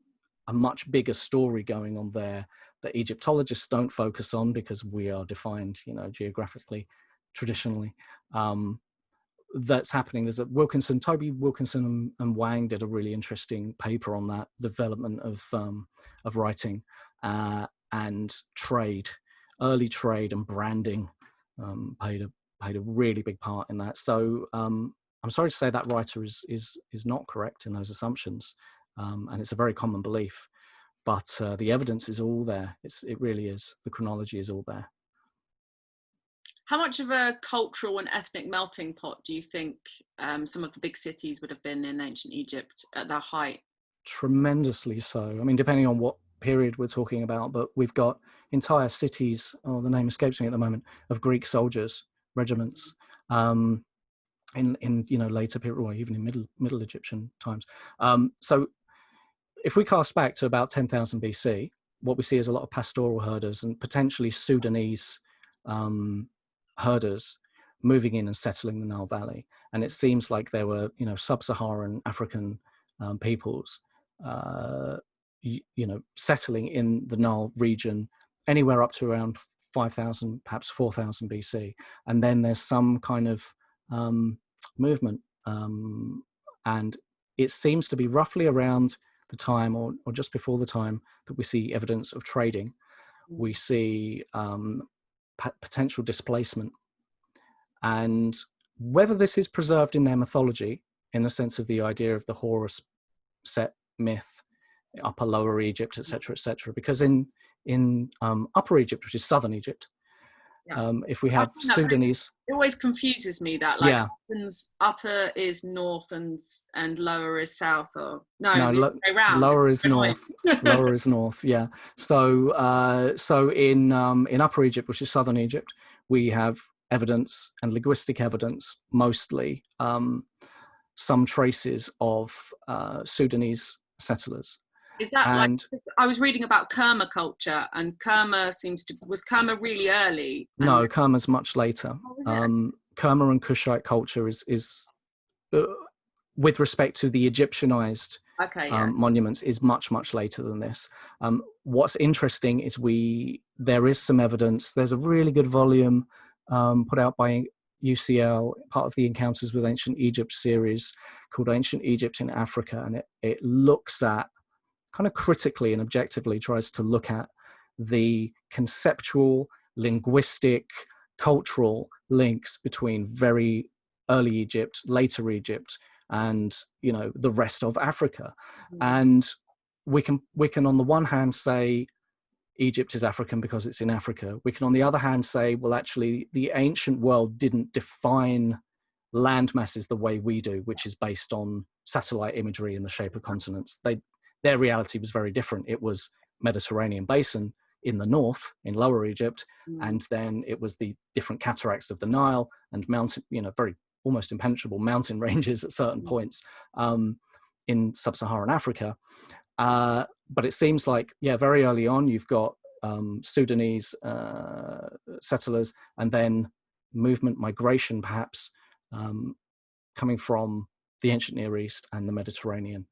much bigger story going on there that Egyptologists don't focus on because we are defined, geographically, traditionally. That's happening. There's Toby Wilkinson and Wang did a really interesting paper on that development of writing and trade, early trade and branding played a really big part in that. So I'm sorry to say that writer is not correct in those assumptions, and it's a very common belief. But the evidence is all there. It really is. The chronology is all there. How much of a cultural and ethnic melting pot do you think some of the big cities would have been in ancient Egypt at their height? Tremendously so. I mean, depending on what period we're talking about, but we've got entire cities, the name escapes me at the moment, of Greek soldiers, regiments, in later period, or even in middle Egyptian times. So if we cast back to about 10,000 BC, what we see is a lot of pastoral herders and potentially Sudanese herders moving in and settling the Nile Valley. And it seems like there were, Sub-Saharan African peoples, settling in the Nile region anywhere up to around 5,000, perhaps 4,000 BC. And then there's some kind of movement. And it seems to be roughly around the time or just before the time that we see evidence of trading. We see potential displacement. And whether this is preserved in their mythology, in the sense of the idea of the Horus Set myth, Upper Lower Egypt, etc., because in Upper Egypt, which is southern Egypt, if we have Sudanese, it always confuses me that upper is north and lower is south, or lower is north. Lower is north. Yeah. So in Upper Egypt, which is southern Egypt, we have evidence and linguistic evidence, mostly some traces of Sudanese settlers. Is that I was reading about Kerma culture, and Kerma was Kerma really early? No, Kerma's much later. Kerma and Kushite culture is with respect to the Egyptianized monuments, is much, much later than this. What's interesting is there is some evidence. There's a really good volume put out by UCL, part of the Encounters with Ancient Egypt series, called Ancient Egypt in Africa, and it looks at, kind of critically and objectively tries to look at the conceptual, linguistic, cultural links between very early Egypt, later Egypt, and the rest of Africa. And we can on the one hand say Egypt is African because it's in Africa. We can on the other hand say, well, actually the ancient world didn't define land masses the way we do, which is based on satellite imagery in the shape of continents. Their reality was very different. It was Mediterranean basin, in the north, in Lower Egypt, and then it was the different cataracts of the Nile and mountain, very almost impenetrable mountain ranges at certain points in Sub-Saharan Africa. But it seems like, very early on, you've got Sudanese settlers, and then movement, migration, perhaps, coming from the ancient Near East and the Mediterranean.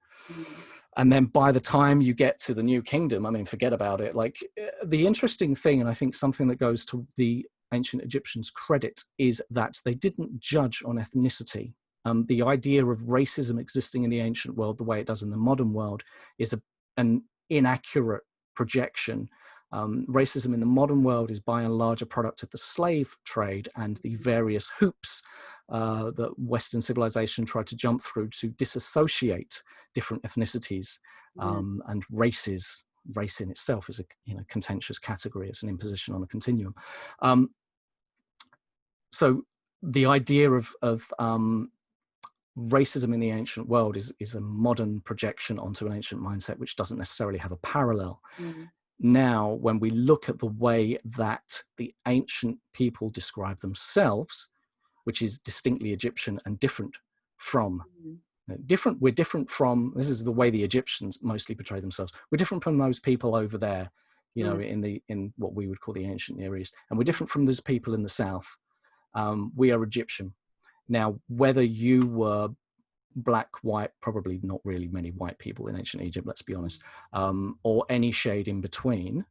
And then by the time you get to the New Kingdom, I mean, forget about it. Like, the interesting thing, and I think something that goes to the ancient Egyptians' credit, is that they didn't judge on ethnicity. The idea of racism existing in the ancient world the way it does in the modern world is an inaccurate projection. Racism in the modern world is by and large a product of the slave trade and the various hoops that Western civilization tried to jump through to disassociate different ethnicities and races. Race in itself is a contentious category. It's an imposition on a continuum. So the idea of racism in the ancient world is a modern projection onto an ancient mindset, which doesn't necessarily have a parallel. Now, when we look at the way that the ancient people describe themselves, which is distinctly Egyptian and different from, we're different from, this is the way the Egyptians mostly portray themselves. We're different from those people over there, in what we would call the ancient Near East. And we're different from those people in the South. We are Egyptian. Now, whether you were black, white, probably not really many white people in ancient Egypt, let's be honest, or any shade in between,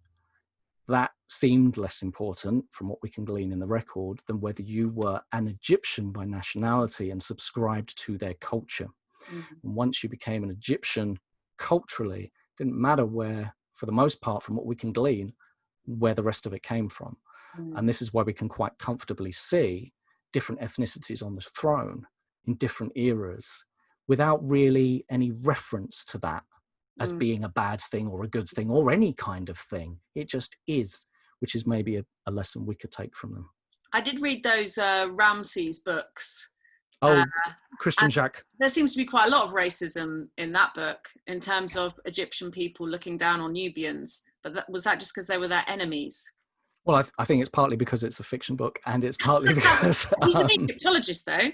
that seemed less important from what we can glean in the record than whether you were an Egyptian by nationality and subscribed to their culture. And once you became an Egyptian culturally, it didn't matter where, for the most part, from what we can glean, where the rest of it came from. And this is why we can quite comfortably see different ethnicities on the throne in different eras without really any reference to that as being a bad thing or a good thing or any kind of thing. It just is, which is maybe a lesson we could take from them. I did read those Ramses books. Christian Jacques. There seems to be quite a lot of racism in that book in terms of Egyptian people looking down on Nubians. But was that just because they were their enemies? Well, I think it's partly because it's a fiction book, and it's partly because he's an Egyptologist, though.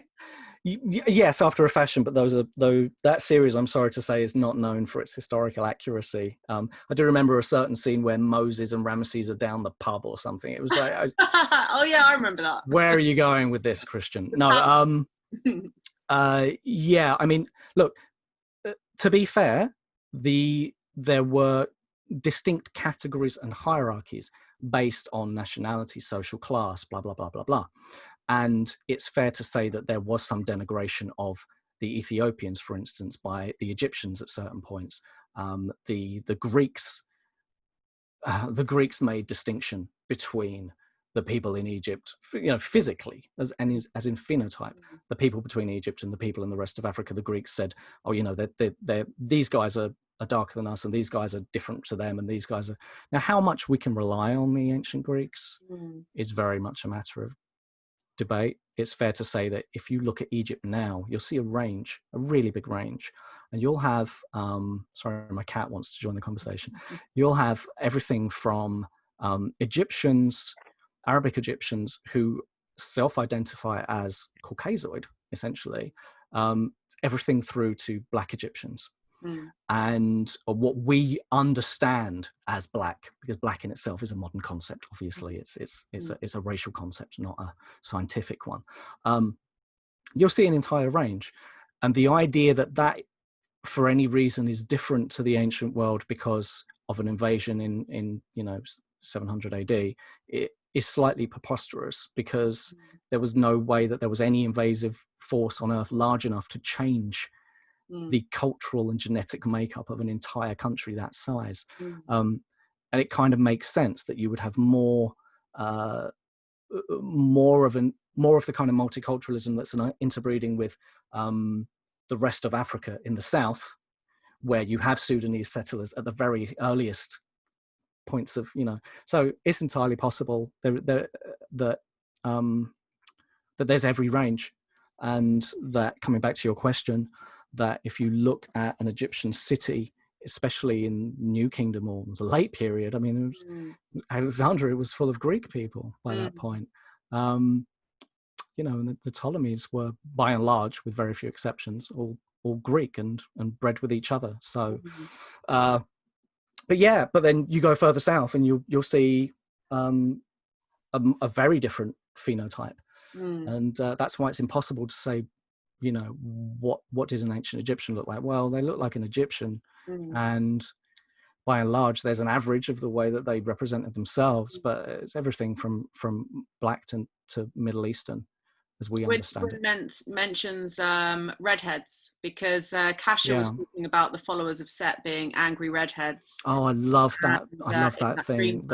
Yes, after a fashion, but that series, I'm sorry to say, is not known for its historical accuracy. I do remember a certain scene where Moses and Ramesses are down the pub or something. It was like, oh yeah, I remember that. Where are you going with this, Christian? No, yeah. I mean, look. To be fair, there were distinct categories and hierarchies based on nationality, social class, blah blah blah blah blah. And it's fair to say that there was some denigration of the Ethiopians, for instance, by the Egyptians at certain points. The Greeks made distinction between the people in Egypt, physically, as in phenotype. The people between Egypt and the people in the rest of Africa. The Greeks said, these guys are darker than us, and these guys are different to them, and these guys are. Now, how much we can rely on the ancient Greeks is very much a matter of debate. It's fair to say that if you look at Egypt now, you'll see a really big range, and you'll have sorry, my cat wants to join the conversation. You'll have everything from Egyptians, Arabic Egyptians, who self-identify as Caucasoid, essentially, everything through to Black Egyptians. And what we understand as black, because black in itself is a modern concept. Obviously, it's a racial concept, not a scientific one. You'll see an entire range, and the idea that for any reason is different to the ancient world because of an invasion in 700 AD, it is slightly preposterous, because there was no way that there was any invasive force on Earth large enough to change the cultural and genetic makeup of an entire country that size. And it kind of makes sense that you would have more of the kind of multiculturalism that's an interbreeding with the rest of Africa in the south, where you have Sudanese settlers at the very earliest points of, so it's entirely possible that there's every range. And that, coming back to your question, that if you look at an Egyptian city especially in New Kingdom or the late period. I mean, Alexandria was full of Greek people by that point. You know, and the Ptolemies were, by and large, with very few exceptions, all Greek and bred with each other. So, but then you go further south and you'll see a very different phenotype, and that's why it's impossible to say, you know, what did an ancient Egyptian look like? Well, they look like an Egyptian, and by and large, there's an average of the way that they represented themselves, but it's everything from black to Middle Eastern, as we understand it. Mentions redheads, because Kasha was talking about the followers of Set being angry redheads. Oh, I love that. I love that thing.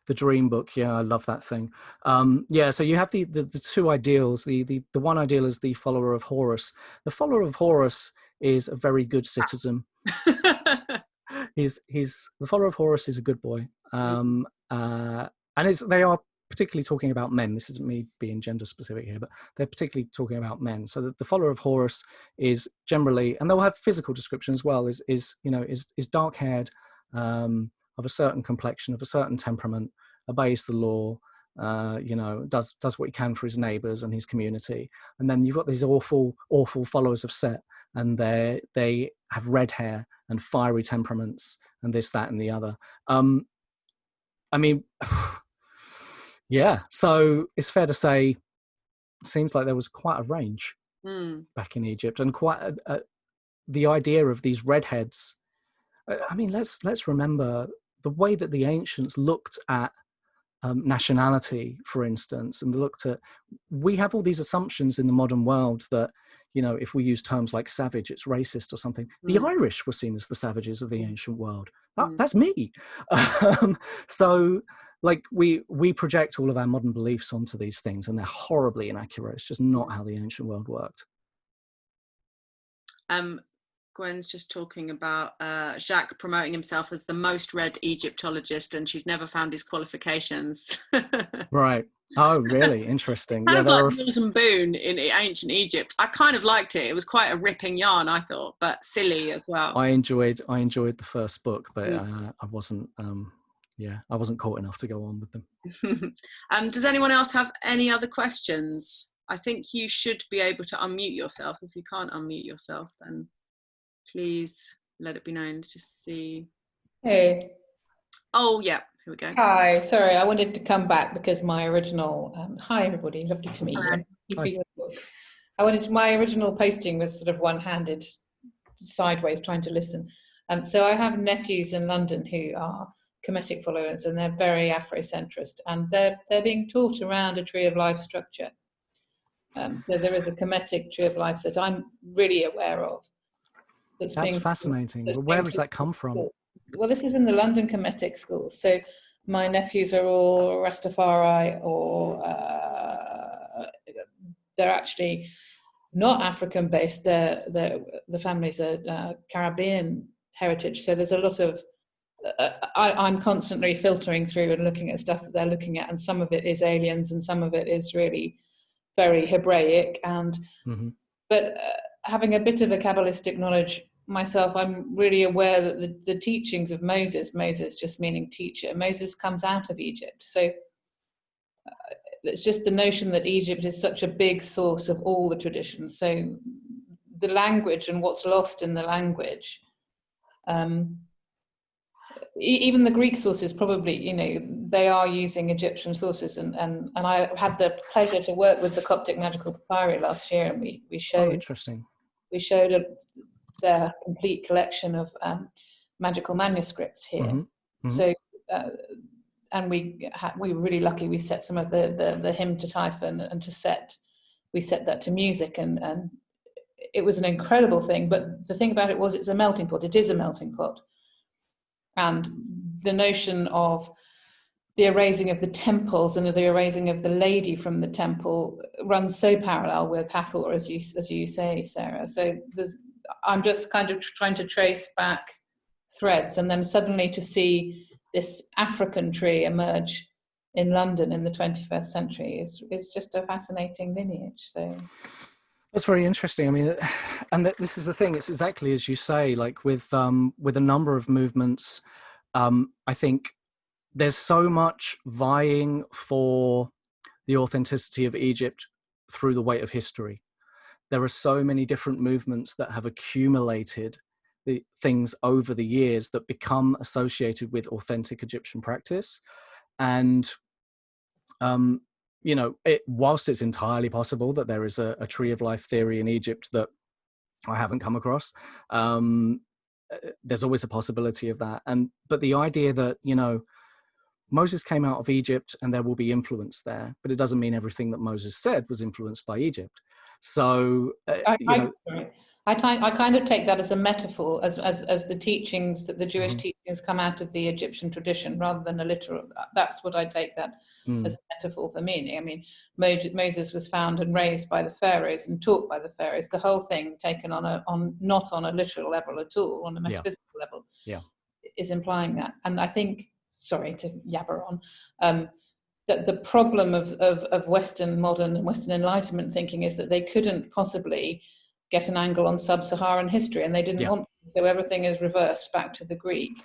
The dream book. Yeah, I love that thing. So you have the two ideals. The one ideal is the follower of Horus. The follower of Horus is a very good citizen. The follower of Horus is a good boy. And they are particularly talking about men. This isn't me being gender specific here, but they're particularly talking about men. So that the follower of Horus is generally, and they'll have physical description as well, is dark haired, of a certain complexion, of a certain temperament, obeys the law, does what he can for his neighbors and his community. And then you've got these awful followers of Set, and they have red hair and fiery temperaments and this, that, and the other. I mean, yeah, so it's fair to say, it seems like there was quite a range back in Egypt, and quite the idea of these redheads. I mean, let's remember the way that the ancients looked at nationality, for instance, and we have all these assumptions in the modern world that, you know, if we use terms like savage, it's racist or something. The Irish were seen as the savages of the ancient world. That's me. So, like, we project all of our modern beliefs onto these things, and they're horribly inaccurate. It's just not how the ancient world worked. Gwen's just talking about Jacques promoting himself as the most read Egyptologist, and she's never found his qualifications. Right. Oh, really? Interesting. Kind of like Milton Boone in ancient Egypt. I kind of liked it. It was quite a ripping yarn, I thought, but silly as well. I enjoyed the first book, but I wasn't caught enough to go on with them. Does anyone else have any other questions? I think you should be able to unmute yourself. If you can't unmute yourself, then please let it be known. Let's just see. Hey. Oh, yeah. Here we go. Hi. Sorry, I wanted to come back because my original... hi, everybody. Lovely to meet you. My original posting was sort of one-handed, sideways, trying to listen. So I have nephews in London who are Kemetic followers, and they're very Afrocentrist, and they're being taught around a tree of life structure. So there is a Kemetic tree of life that I'm really aware of. That's fascinating. Where does that come from? Well, this is in the London Kemetic schools. So my nephews are all Rastafari, or they're actually not African based. The families are Caribbean heritage. So there's a lot of I'm constantly filtering through and looking at stuff that they're looking at, and some of it is aliens and some of it is really very Hebraic. And but having a bit of a Kabbalistic knowledge myself, I'm really aware that the teachings of Moses just meaning teacher, Moses comes out of Egypt. So it's just the notion that Egypt is such a big source of all the traditions. So the language and what's lost in the language, even the Greek sources probably, you know, they are using Egyptian sources, and I had the pleasure to work with the Coptic Magical Papyri last year, and we showed. Oh, interesting. We showed their complete collection of magical manuscripts here. So, and we were really lucky. We set some of the hymn to Typhon and to Set. We set that to music, and it was an incredible thing. But the thing about it was, it's a melting pot. It is a melting pot. And the notion of the erasing of the temples and the erasing of the lady from the temple runs so parallel with Hathor, as you say, Sarah. So I'm just kind of trying to trace back threads, and then suddenly to see this African tree emerge in London in the 21st century is just a fascinating lineage. So That's very interesting. I mean, and this is the thing. It's exactly as you say. Like with a number of movements, I think there's so much vying for the authenticity of Egypt through the weight of history. There are so many different movements that have accumulated the things over the years that become associated with authentic Egyptian practice. And, you know, whilst it's entirely possible that there is a tree of life theory in Egypt that I haven't come across, there's always a possibility of that. But the idea that, you know, Moses came out of Egypt and there will be influence there, but it doesn't mean everything that Moses said was influenced by Egypt. So, I kind of take that as a metaphor, as the teachings, that the Jewish teachings come out of the Egyptian tradition rather than a literal. That's what I take that as a metaphor for meaning. I mean, Moses was found and raised by the pharaohs and taught by the pharaohs. The whole thing taken not on a literal level at all, on a metaphysical level, is implying that. And I think, sorry to yabber on, that the problem of Western modern and Western Enlightenment thinking is that they couldn't possibly get an angle on Sub-Saharan history, and they didn't want to, so everything is reversed back to the Greek.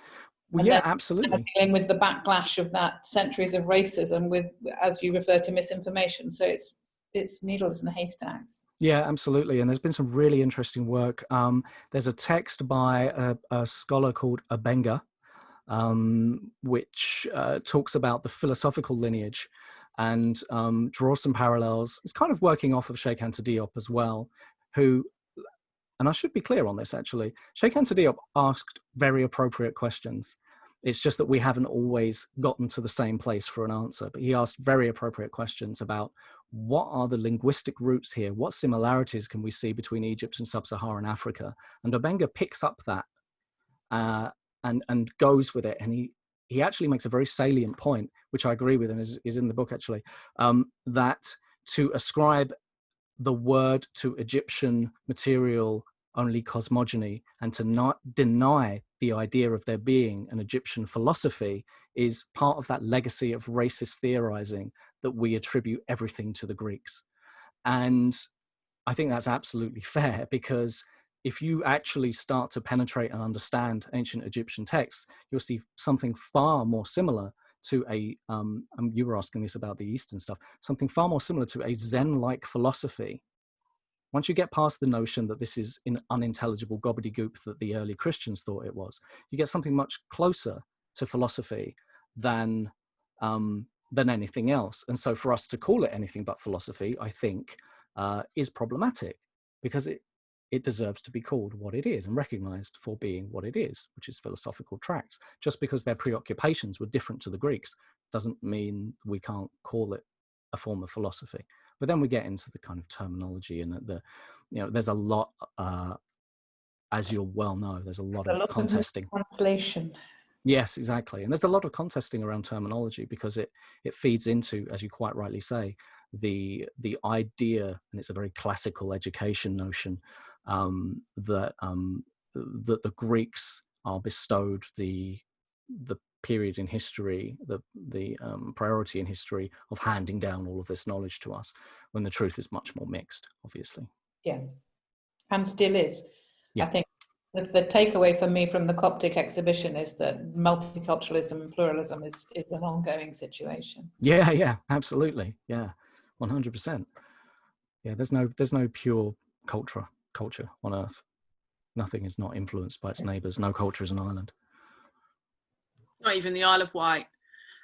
Well, and absolutely. Dealing with the backlash of that centuries of racism, with, as you refer to, misinformation. So it's needles in haystacks. Yeah, absolutely. And there's been some really interesting work. There's a text by a scholar called Abenga, which talks about the philosophical lineage and draws some parallels. It's kind of working off of Sheikh Anta Diop as well, who, and I should be clear on this actually, Sheikh Anta Diop asked very appropriate questions. It's just that we haven't always gotten to the same place for an answer, but he asked very appropriate questions about what are the linguistic roots here? What similarities can we see between Egypt and Sub-Saharan Africa? And Abenga picks up that and goes with it. And he actually makes a very salient point, which I agree with and is in the book actually, that to ascribe the word to Egyptian material only cosmogony and to not deny the idea of there being an Egyptian philosophy is part of that legacy of racist theorizing that we attribute everything to the Greeks. And I think that's absolutely fair, because if you actually start to penetrate and understand ancient Egyptian texts, you'll see something far more similar to you were asking this about the Eastern stuff, something far more similar to a Zen-like philosophy. Once you get past the notion that this is an unintelligible gobbledygook that the early Christians thought it was, you get something much closer to philosophy than anything else. And so for us to call it anything but philosophy, I think, is problematic, because it deserves to be called what it is and recognized for being what it is, which is philosophical tracts. Just because their preoccupations were different to the Greeks doesn't mean we can't call it a form of philosophy. But then we get into the kind of terminology and there's a lot, as you'll well know, there's a lot of contesting. Translation. Yes, exactly. And there's a lot of contesting around terminology, because it feeds into, as you quite rightly say, the idea, and it's a very classical education notion, that the Greeks are bestowed the period in history, the priority in history of handing down all of this knowledge to us, when the truth is much more mixed, obviously. Yeah, and still is. Yeah. I think the takeaway for me from the Coptic exhibition is that multiculturalism and pluralism is an ongoing situation. Yeah, absolutely. Yeah, 100%. Yeah, there's no pure culture on Earth. Nothing is not influenced by its neighbours. No culture is an island. Not even the Isle of Wight.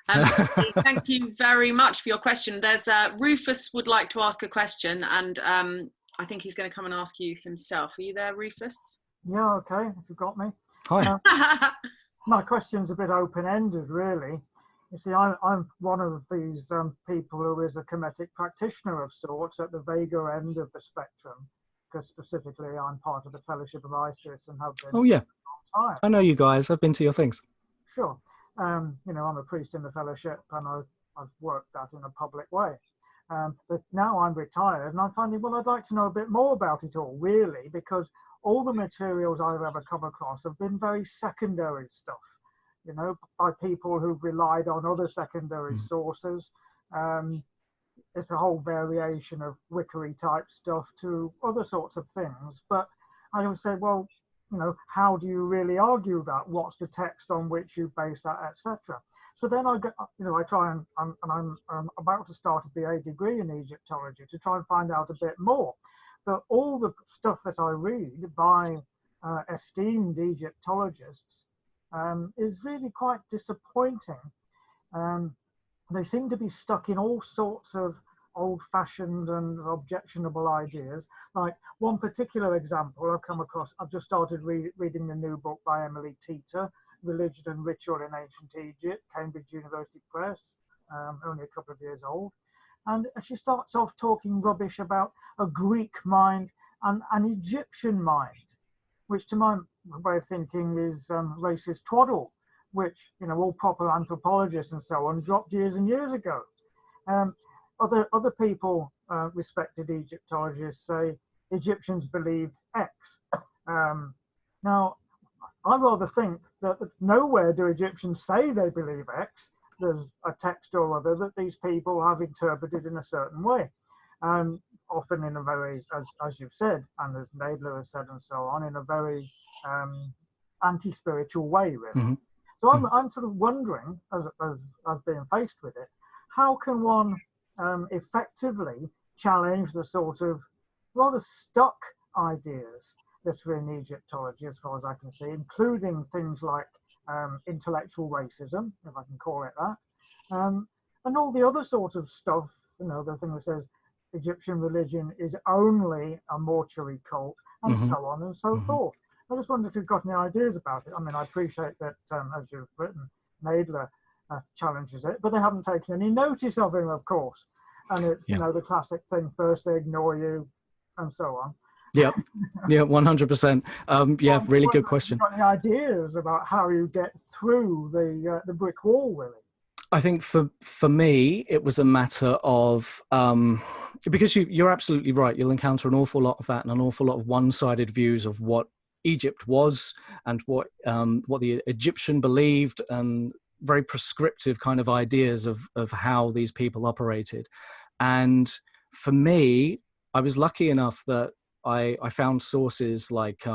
Thank you very much for your question. There's Rufus would like to ask a question, and I think he's going to come and ask you himself. Are you there, Rufus? Yeah, okay, if you've got me. Hi. My question's a bit open-ended, really. You see, I'm one of these people who is a Kemetic practitioner of sorts at the vaguer end of the spectrum, because specifically I'm part of the Fellowship of Isis and have been Oh yeah, for a long time. I know you guys. I've been to your things. Sure. I'm a priest in the Fellowship, and I've worked that in a public way. But now I'm retired, and I'm finding, well, I'd like to know a bit more about it all, really, because all the materials I've ever come across have been very secondary stuff, by people who've relied on other secondary sources. it's a whole variation of wickery type stuff to other sorts of things. But I would say, well, you know, how do you really argue that? What's the text on which you base that, etc.? So then I get, you know, I try and I'm about to start a BA degree in Egyptology to try and find out a bit more. But all the stuff that I read by esteemed Egyptologists is really quite disappointing. They seem to be stuck in all sorts of old-fashioned and objectionable ideas. Like one particular example I've come across, I've just started reading the new book by Emily Teeter, Religion and Ritual in Ancient Egypt, Cambridge University Press, only a couple of years old. And she starts off talking rubbish about a Greek mind and an Egyptian mind, which to my way of thinking is racist twaddle, which, you know, all proper anthropologists and so on dropped years and years ago. Other people, respected Egyptologists, say Egyptians believed X. Now, I rather think that nowhere do Egyptians say they believe X. There's a text or other that these people have interpreted in a certain way, often in a very, as you've said, and as Nadler has said and so on, in a very anti-spiritual way, really. Mm-hmm. So I'm sort of wondering, as being faced with it, how can one effectively challenge the sort of rather stuck ideas that are in Egyptology, as far as I can see, including things like intellectual racism, if I can call it that, and all the other sort of stuff, you know, the thing that says Egyptian religion is only a mortuary cult, and mm-hmm. so on and so mm-hmm. forth. I just wonder if you've got any ideas about it. I mean, I appreciate that, as you've written, Nadler challenges it, but they haven't taken any notice of him, of course. And it's, you know, the classic thing, first they ignore you, and so on. Yep. Yeah, 100%. Yeah, really good question. Have you got any ideas about how you get through the brick wall, really? I think for me, it was a matter of, because you're absolutely right, you'll encounter an awful lot of that and an awful lot of one-sided views of what Egypt was and what the Egyptian believed, and very prescriptive kind of ideas of how these people operated. And for me, I was lucky enough that I found sources like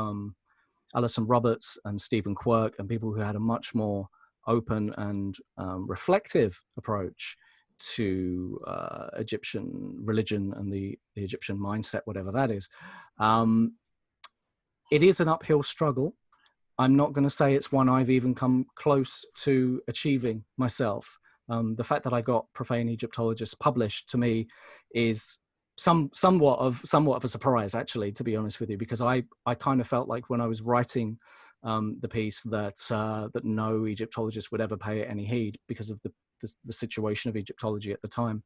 Alison Roberts and Stephen Quirk, and people who had a much more open and reflective approach to Egyptian religion and the Egyptian mindset, whatever that is. It is an uphill struggle. I'm not going to say it's one I've even come close to achieving myself. The fact that I got Profane Egyptologists published to me is somewhat of a surprise, actually, to be honest with you, because I kind of felt like when I was writing the piece that no Egyptologist would ever pay it any heed because of the situation of Egyptology at the time.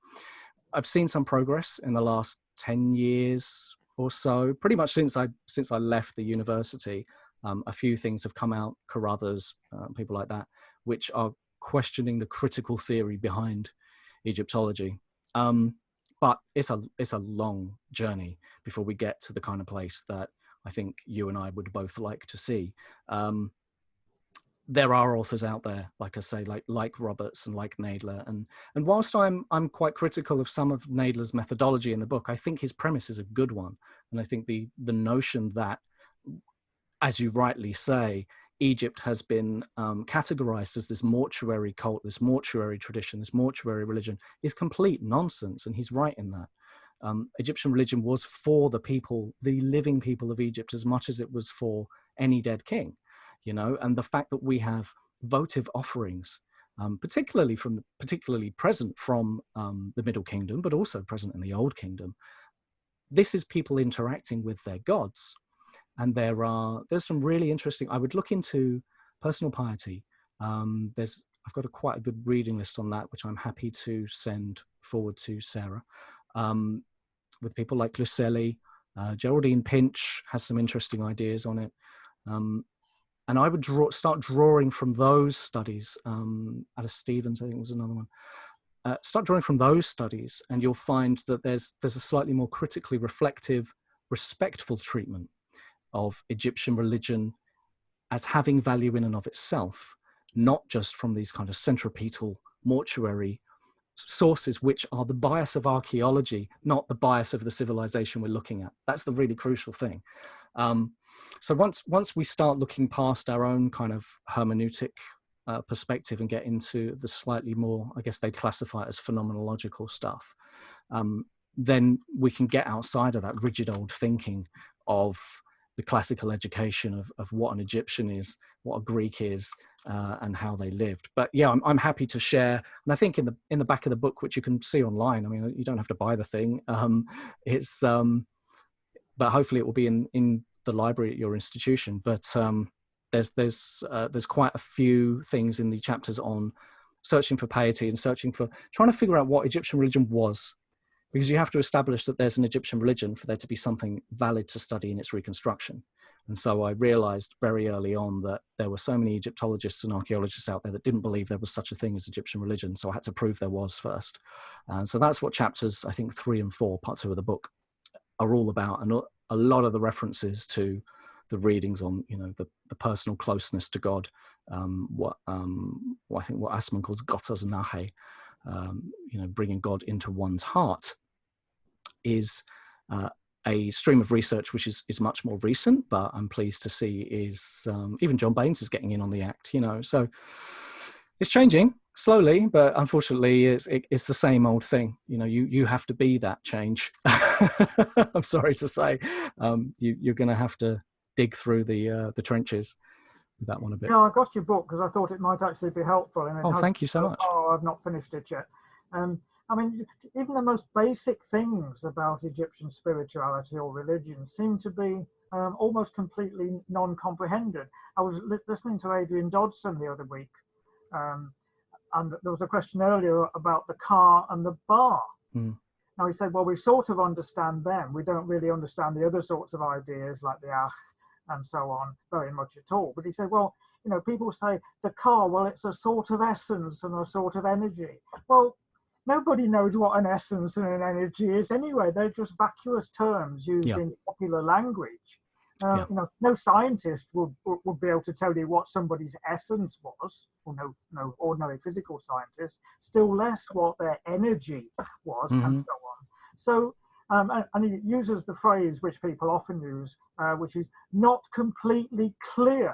I've seen some progress in the last 10 years or so, pretty much since I left the university. A few things have come out, Carruthers, people like that, which are questioning the critical theory behind Egyptology. But it's a long journey before we get to the kind of place that I think you and I would both like to see. There are authors out there, like I say, like Roberts and like Nadler, and whilst I'm quite critical of some of Nadler's methodology in the book, I think his premise is a good one, and I think the notion that, as you rightly say, Egypt has been categorized as this mortuary cult, this mortuary tradition, this mortuary religion is complete nonsense, and he's right in that. Egyptian religion was for the people, the living people of Egypt, as much as it was for any dead king, you know. And the fact that we have votive offerings, particularly present from the Middle Kingdom, but also present in the Old Kingdom, this is people interacting with their gods. And there's some really interesting, I would look into personal piety. I've got quite a good reading list on that, which I'm happy to send forward to Sarah, with people like Lucelli. Geraldine Pinch has some interesting ideas on it. And I would start drawing from those studies. Alice Stevens, I think, was another one. Start drawing from those studies, and you'll find that there's a slightly more critically reflective, respectful treatment of Egyptian religion as having value in and of itself, not just from these kind of centripetal mortuary sources which are the bias of archaeology, not the bias of the civilization we're looking at. That's the really crucial thing. So once we start looking past our own kind of hermeneutic perspective and get into the slightly more, I guess they'd classify it as phenomenological stuff, then we can get outside of that rigid old thinking of the classical education of what an Egyptian is, what a Greek is, and how they lived. But yeah, I'm happy to share. And I think in the back of the book, which you can see online, I mean, you don't have to buy the thing. But hopefully it will be in the library at your institution. But there's quite a few things in the chapters on searching for piety and trying to figure out what Egyptian religion was. Because you have to establish that there's an Egyptian religion for there to be something valid to study in its reconstruction. And so I realized very early on that there were so many Egyptologists and archaeologists out there that didn't believe there was such a thing as Egyptian religion. So I had to prove there was first. And so that's what chapters, I think, 3 and 4, part 2 of the book, are all about. And a lot of the references to the readings on, the personal closeness to God, what I think what Assman calls Gotas Nahe, bringing God into one's heart, is a stream of research which is much more recent, but I'm pleased to see is even John Baines is getting in on the act, so it's changing slowly, but unfortunately it's the same old thing. You have to be that change. I'm sorry to say, you're going to have to dig through the trenches with that one a bit. I got your book because I thought it might actually be helpful. And thank you so much. I've not finished it yet. I mean, even the most basic things about Egyptian spirituality or religion seem to be almost completely non-comprehended. I was listening to Adrian Dodson the other week, and there was a question earlier about the car and the bar. Now he said, well, we sort of understand them. We don't really understand the other sorts of ideas like the Ach and so on very much at all. But he said, well, people say the car, well, it's a sort of essence and a sort of energy. Well, nobody knows what an essence and an energy is anyway. They're just vacuous terms used in popular language. No scientist would be able to tell you what somebody's essence was, or no ordinary physical scientist, still less what their energy was, and so on. So, and he uses the phrase which people often use, which is not completely clear.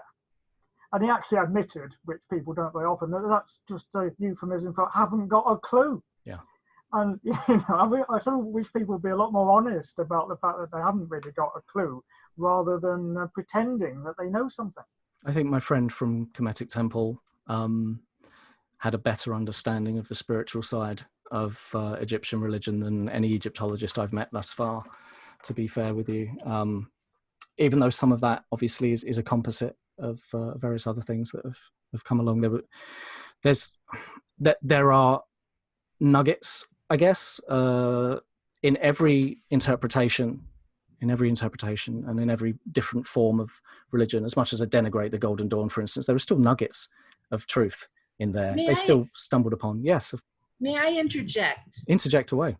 And he actually admitted, which people don't very often, that that's just a euphemism for haven't got a clue. Yeah. And I sort of wish people would be a lot more honest about the fact that they haven't really got a clue, rather than pretending that they know something. I think my friend from Kemetic Temple had a better understanding of the spiritual side of Egyptian religion than any Egyptologist I've met thus far, to be fair with you. Even though some of that obviously is a composite of various other things that have come along. There are nuggets, I guess, in every interpretation and in every different form of religion. As much as I denigrate the Golden Dawn, for instance, there are still nuggets of truth in there. Still stumbled upon. Yes. May I interject? Interject away.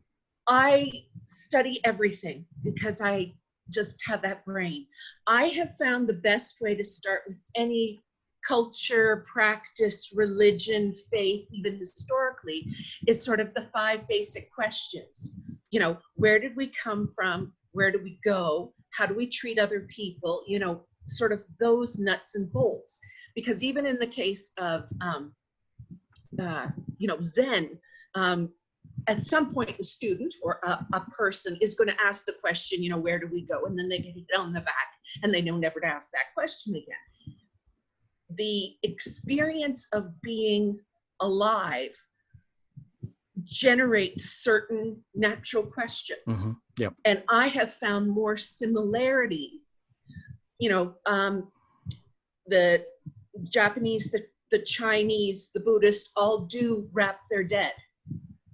I study everything because I just have that brain. I have found the best way to start with any culture, practice, religion, faith, even historically, is sort of the 5 basic questions. Where did we come from? Where do we go? How do we treat other people? Sort of those nuts and bolts. Because even in the case of, Zen, at some point the student or a person is going to ask the question, where do we go? And then they get hit on the back and they know never to ask that question again. The experience of being alive generates certain natural questions. Mm-hmm. Yep. And I have found more similarity. The Japanese, the Chinese, the Buddhists all do wrap their dead.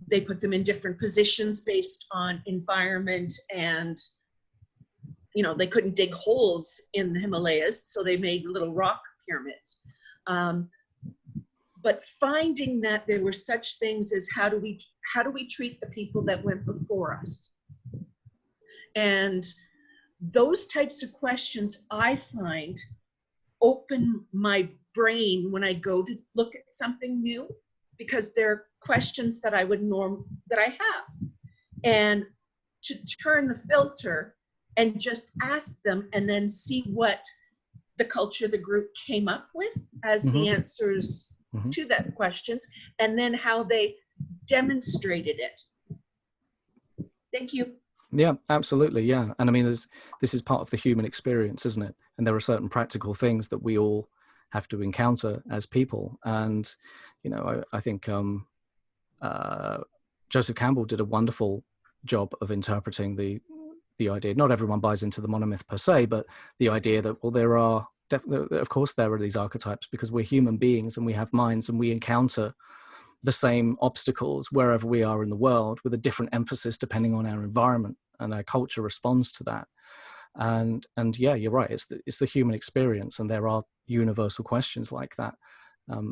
They put them in different positions based on environment, and they couldn't dig holes in the Himalayas, so they made little rock pyramids. But finding that there were such things as how do we treat the people that went before us? And those types of questions I find open my brain when I go to look at something new. because they're questions that I have, and to turn the filter and just ask them and then see what the culture, the group came up with as the answers to that questions, and then how they demonstrated it. Thank you. Yeah, absolutely. Yeah. And I mean, this is part of the human experience, isn't it? And there are certain practical things that we all have to encounter as people. And, you know, I think Joseph Campbell did a wonderful job of interpreting the idea. Not everyone buys into the monomyth per se, but the idea that, well, of course there are these archetypes, because we're human beings and we have minds and we encounter the same obstacles wherever we are in the world, with a different emphasis depending on our environment, and our culture responds to that. And yeah, you're right, it's the human experience, and there are universal questions like that,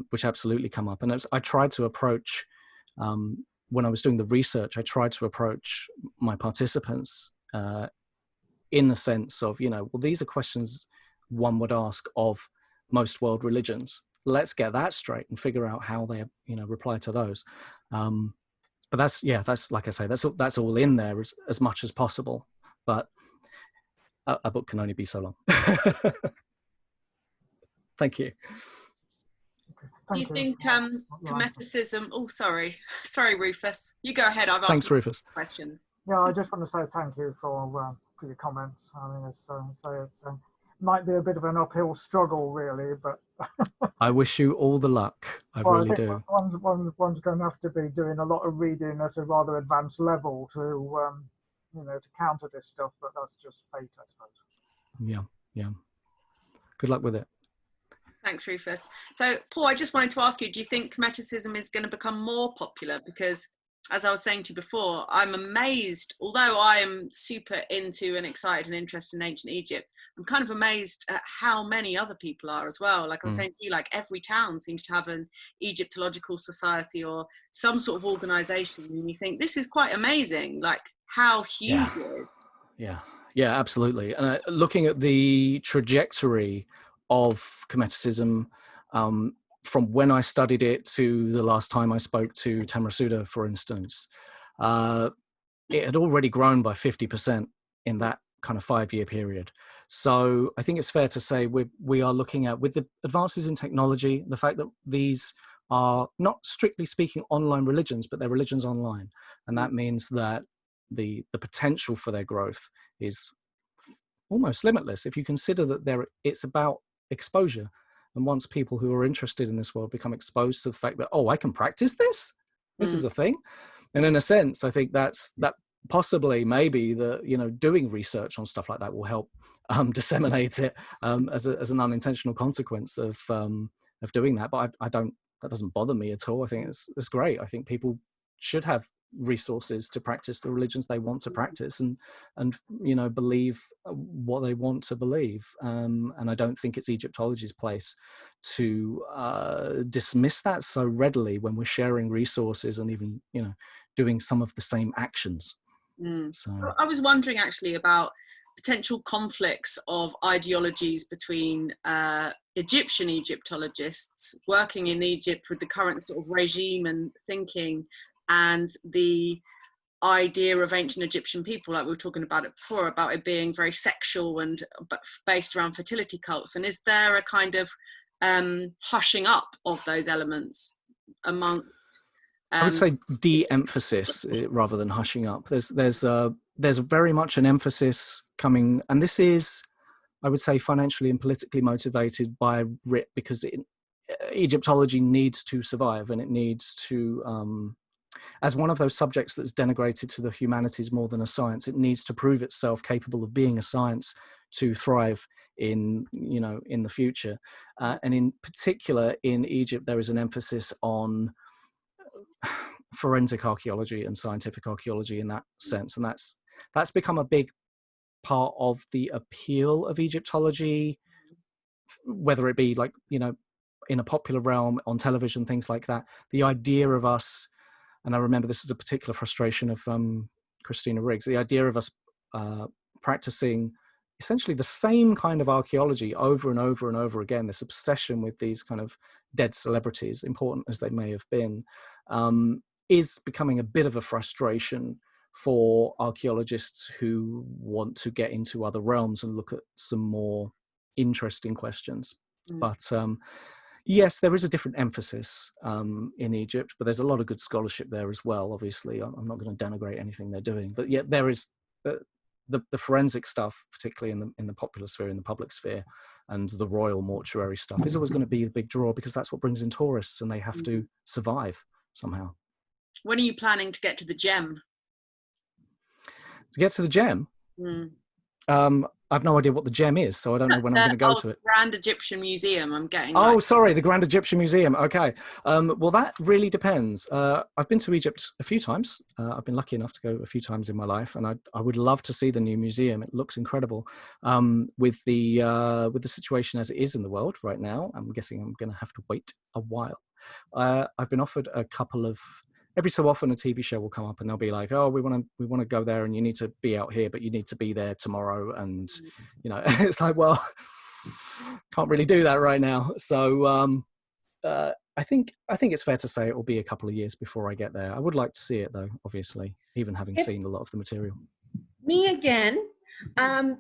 which absolutely come up. And I tried to approach, when I was doing the research, I tried to approach my participants in the sense of, you know, well, these are questions one would ask of most world religions. Let's get that straight and figure out how they, you know, reply to those. But that's like I say, that's all in there as much as possible. But a book can only be so long. Thank you. Do you think Kemeticism? Oh, sorry, Rufus. You go ahead. I've asked Rufus. Questions. Yeah, I just want to say thank you for your comments. I mean, it's might be a bit of an uphill struggle, really, but I wish you all the luck. I really do. One's going to have to be doing a lot of reading at a rather advanced level to, you know, to counter this stuff. But that's just fate, I suppose. Yeah. Good luck with it. Thanks, Rufus. So, Paul, I just wanted to ask you, do you think Kemeticism is going to become more popular? Because, as I was saying to you before, I'm amazed, although I am super into and excited and interested in ancient Egypt, I'm kind of amazed at how many other people are as well. Like I was saying to you, like every town seems to have an Egyptological society or some sort of organization. And you think, this is quite amazing, like how huge it is. Yeah, absolutely. And looking at the trajectory of Kemeticism, from when I studied it to the last time I spoke to Tamarasuda, for instance, it had already grown by 50% in that kind of 5-year period. So I think it's fair to say we are looking at, with the advances in technology, the fact that these are not strictly speaking online religions, but they're religions online. And that means that the potential for their growth is almost limitless if you consider that it's about exposure. And once people who are interested in this world become exposed to the fact that, oh, I can practice this is a thing. And in a sense, I think that possibly maybe doing research on stuff like that will help disseminate it as an unintentional consequence of doing that. But that doesn't bother me at all. I think it's great. I think people should have resources to practice the religions they want to practice and believe what they want to believe, and I don't think it's Egyptology's place to dismiss that so readily when we're sharing resources and even doing some of the same actions. So I was wondering actually about potential conflicts of ideologies between Egyptian Egyptologists working in Egypt with the current sort of regime and thinking, and the idea of ancient Egyptian people, like we were talking about it before, about it being very sexual and based around fertility cults. And is there a kind of hushing up of those elements amongst? I would say de-emphasis rather than hushing up. There's very much an emphasis coming, and this is, I would say, financially and politically motivated by RIP, because Egyptology needs to survive, and it needs to, as one of those subjects that's denigrated to the humanities more than a science, it needs to prove itself capable of being a science to thrive in the future. And in particular, in Egypt, there is an emphasis on forensic archaeology and scientific archaeology in that sense, and that's become a big part of the appeal of Egyptology, whether it be in a popular realm, on television, things like that. The idea of us, and I remember this is a particular frustration of Christina Riggs, the idea of us practicing essentially the same kind of archaeology over and over and over again, this obsession with these kind of dead celebrities, important as they may have been, is becoming a bit of a frustration for archaeologists who want to get into other realms and look at some more interesting questions. But yes, there is a different emphasis in Egypt, but there's a lot of good scholarship there as well. Obviously, I'm not going to denigrate anything they're doing, but yet there is the forensic stuff, particularly in the popular sphere, in the public sphere, and the royal mortuary stuff is always going to be the big draw, because that's what brings in tourists, and they have to survive somehow. When are you planning to get to the gem? To get to the gem? I've no idea what the gem is, so I don't know when I'm going to go to it. Grand Egyptian Museum, I'm getting. Oh, sorry, the Grand Egyptian Museum. Okay. Well, that really depends. I've been to Egypt a few times. I've been lucky enough to go a few times in my life, and I would love to see the new museum. It looks incredible. With the situation as it is in the world right now, I'm guessing I'm going to have to wait a while. I've been offered a couple of. Every so often a TV show will come up and they'll be like, oh, we want to go there and you need to be out here, but you need to be there tomorrow. And, you know, it's like, well, can't really do that right now. So I think it's fair to say it will be a couple of years before I get there. I would like to see it though, obviously, even having seen a lot of the material. Me again.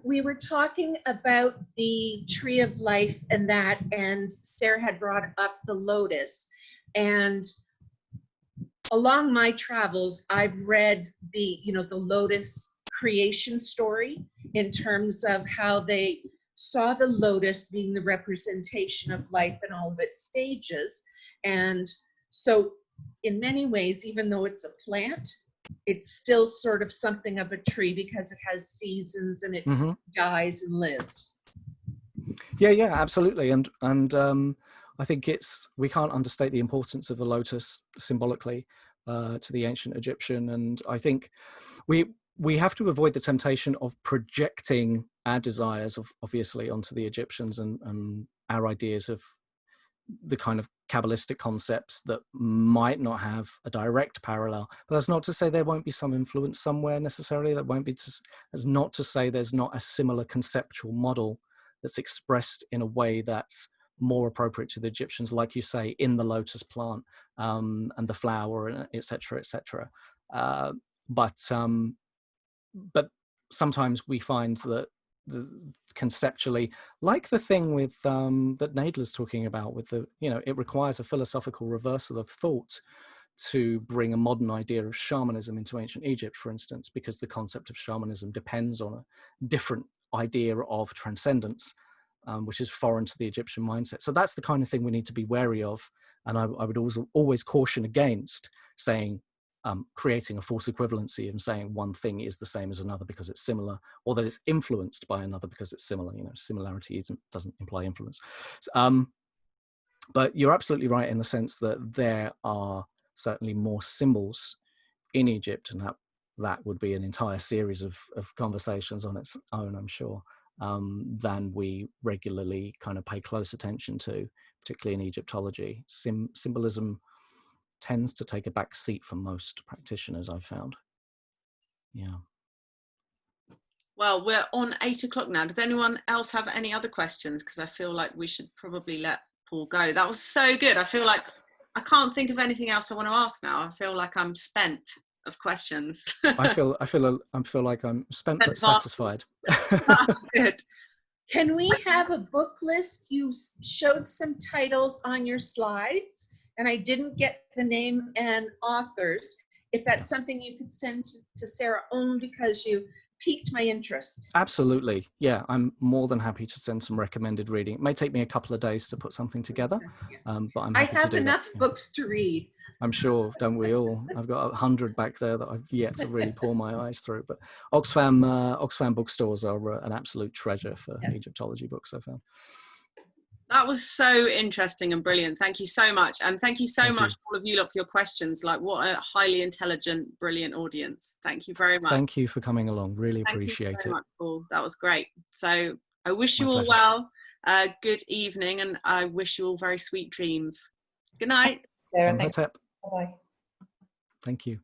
We were talking about the Tree of Life and that, and Sarah had brought up the lotus. And along my travels, I've read the lotus creation story in terms of how they saw the lotus being the representation of life in all of its stages. And so in many ways, even though it's a plant, it's still sort of something of a tree because it has seasons and it dies and lives. Yeah, absolutely. And I think we can't understate the importance of the lotus symbolically to the ancient Egyptian. And I think we have to avoid the temptation of projecting our desires, obviously, onto the Egyptians and our ideas of the kind of Kabbalistic concepts that might not have a direct parallel. But that's not to say there won't be some influence somewhere necessarily. That won't be. That's not to say there's not a similar conceptual model that's expressed in a way that's more appropriate to the Egyptians, like you say, in the lotus plant and the flower, etc., etc. But sometimes we find that conceptually, like the thing with that Nadler's talking about, with it requires a philosophical reversal of thought to bring a modern idea of shamanism into ancient Egypt, for instance, because the concept of shamanism depends on a different idea of transcendence, which is foreign to the Egyptian mindset. So that's the kind of thing we need to be wary of. And I would always caution against saying, creating a false equivalency and saying one thing is the same as another because it's similar, or that it's influenced by another because it's similar. Similarity doesn't imply influence. But you're absolutely right in the sense that there are certainly more symbols in Egypt, and that would be an entire series of conversations on its own, I'm sure, than we regularly kind of pay close attention to, particularly in Egyptology. Symbolism tends to take a back seat for most practitioners, I've found. Yeah. Well, we're on 8 o'clock now. Does anyone else have any other questions? Because I feel like we should probably let Paul go. That was so good. I feel like I can't think of anything else I want to ask now. I feel like I'm spent of questions. I feel like I'm spent but satisfied. Good. Can we have a book list? You showed some titles on your slides, and I didn't get the name and authors. If that's something you could send to Sarah, only because you piqued my interest. Absolutely. Yeah, I'm more than happy to send some recommended reading. It may take me a couple of days to put something together, but I'm happy to do that. I have enough books to read. I'm sure, don't we all? I've got 100 back there that I've yet to really pour my eyes through. But Oxfam bookstores are an absolute treasure for Egyptology books, I found. That was so interesting and brilliant. Thank you so much. And thank you so much, all of you lot, for your questions. Like, what a highly intelligent, brilliant audience. Thank you very much. Thank you for coming along. Really appreciate it. Thank you so much, Paul. That was great. So I wish you all well. Good evening, and I wish you all very sweet dreams. Good night. Bye. Thank you.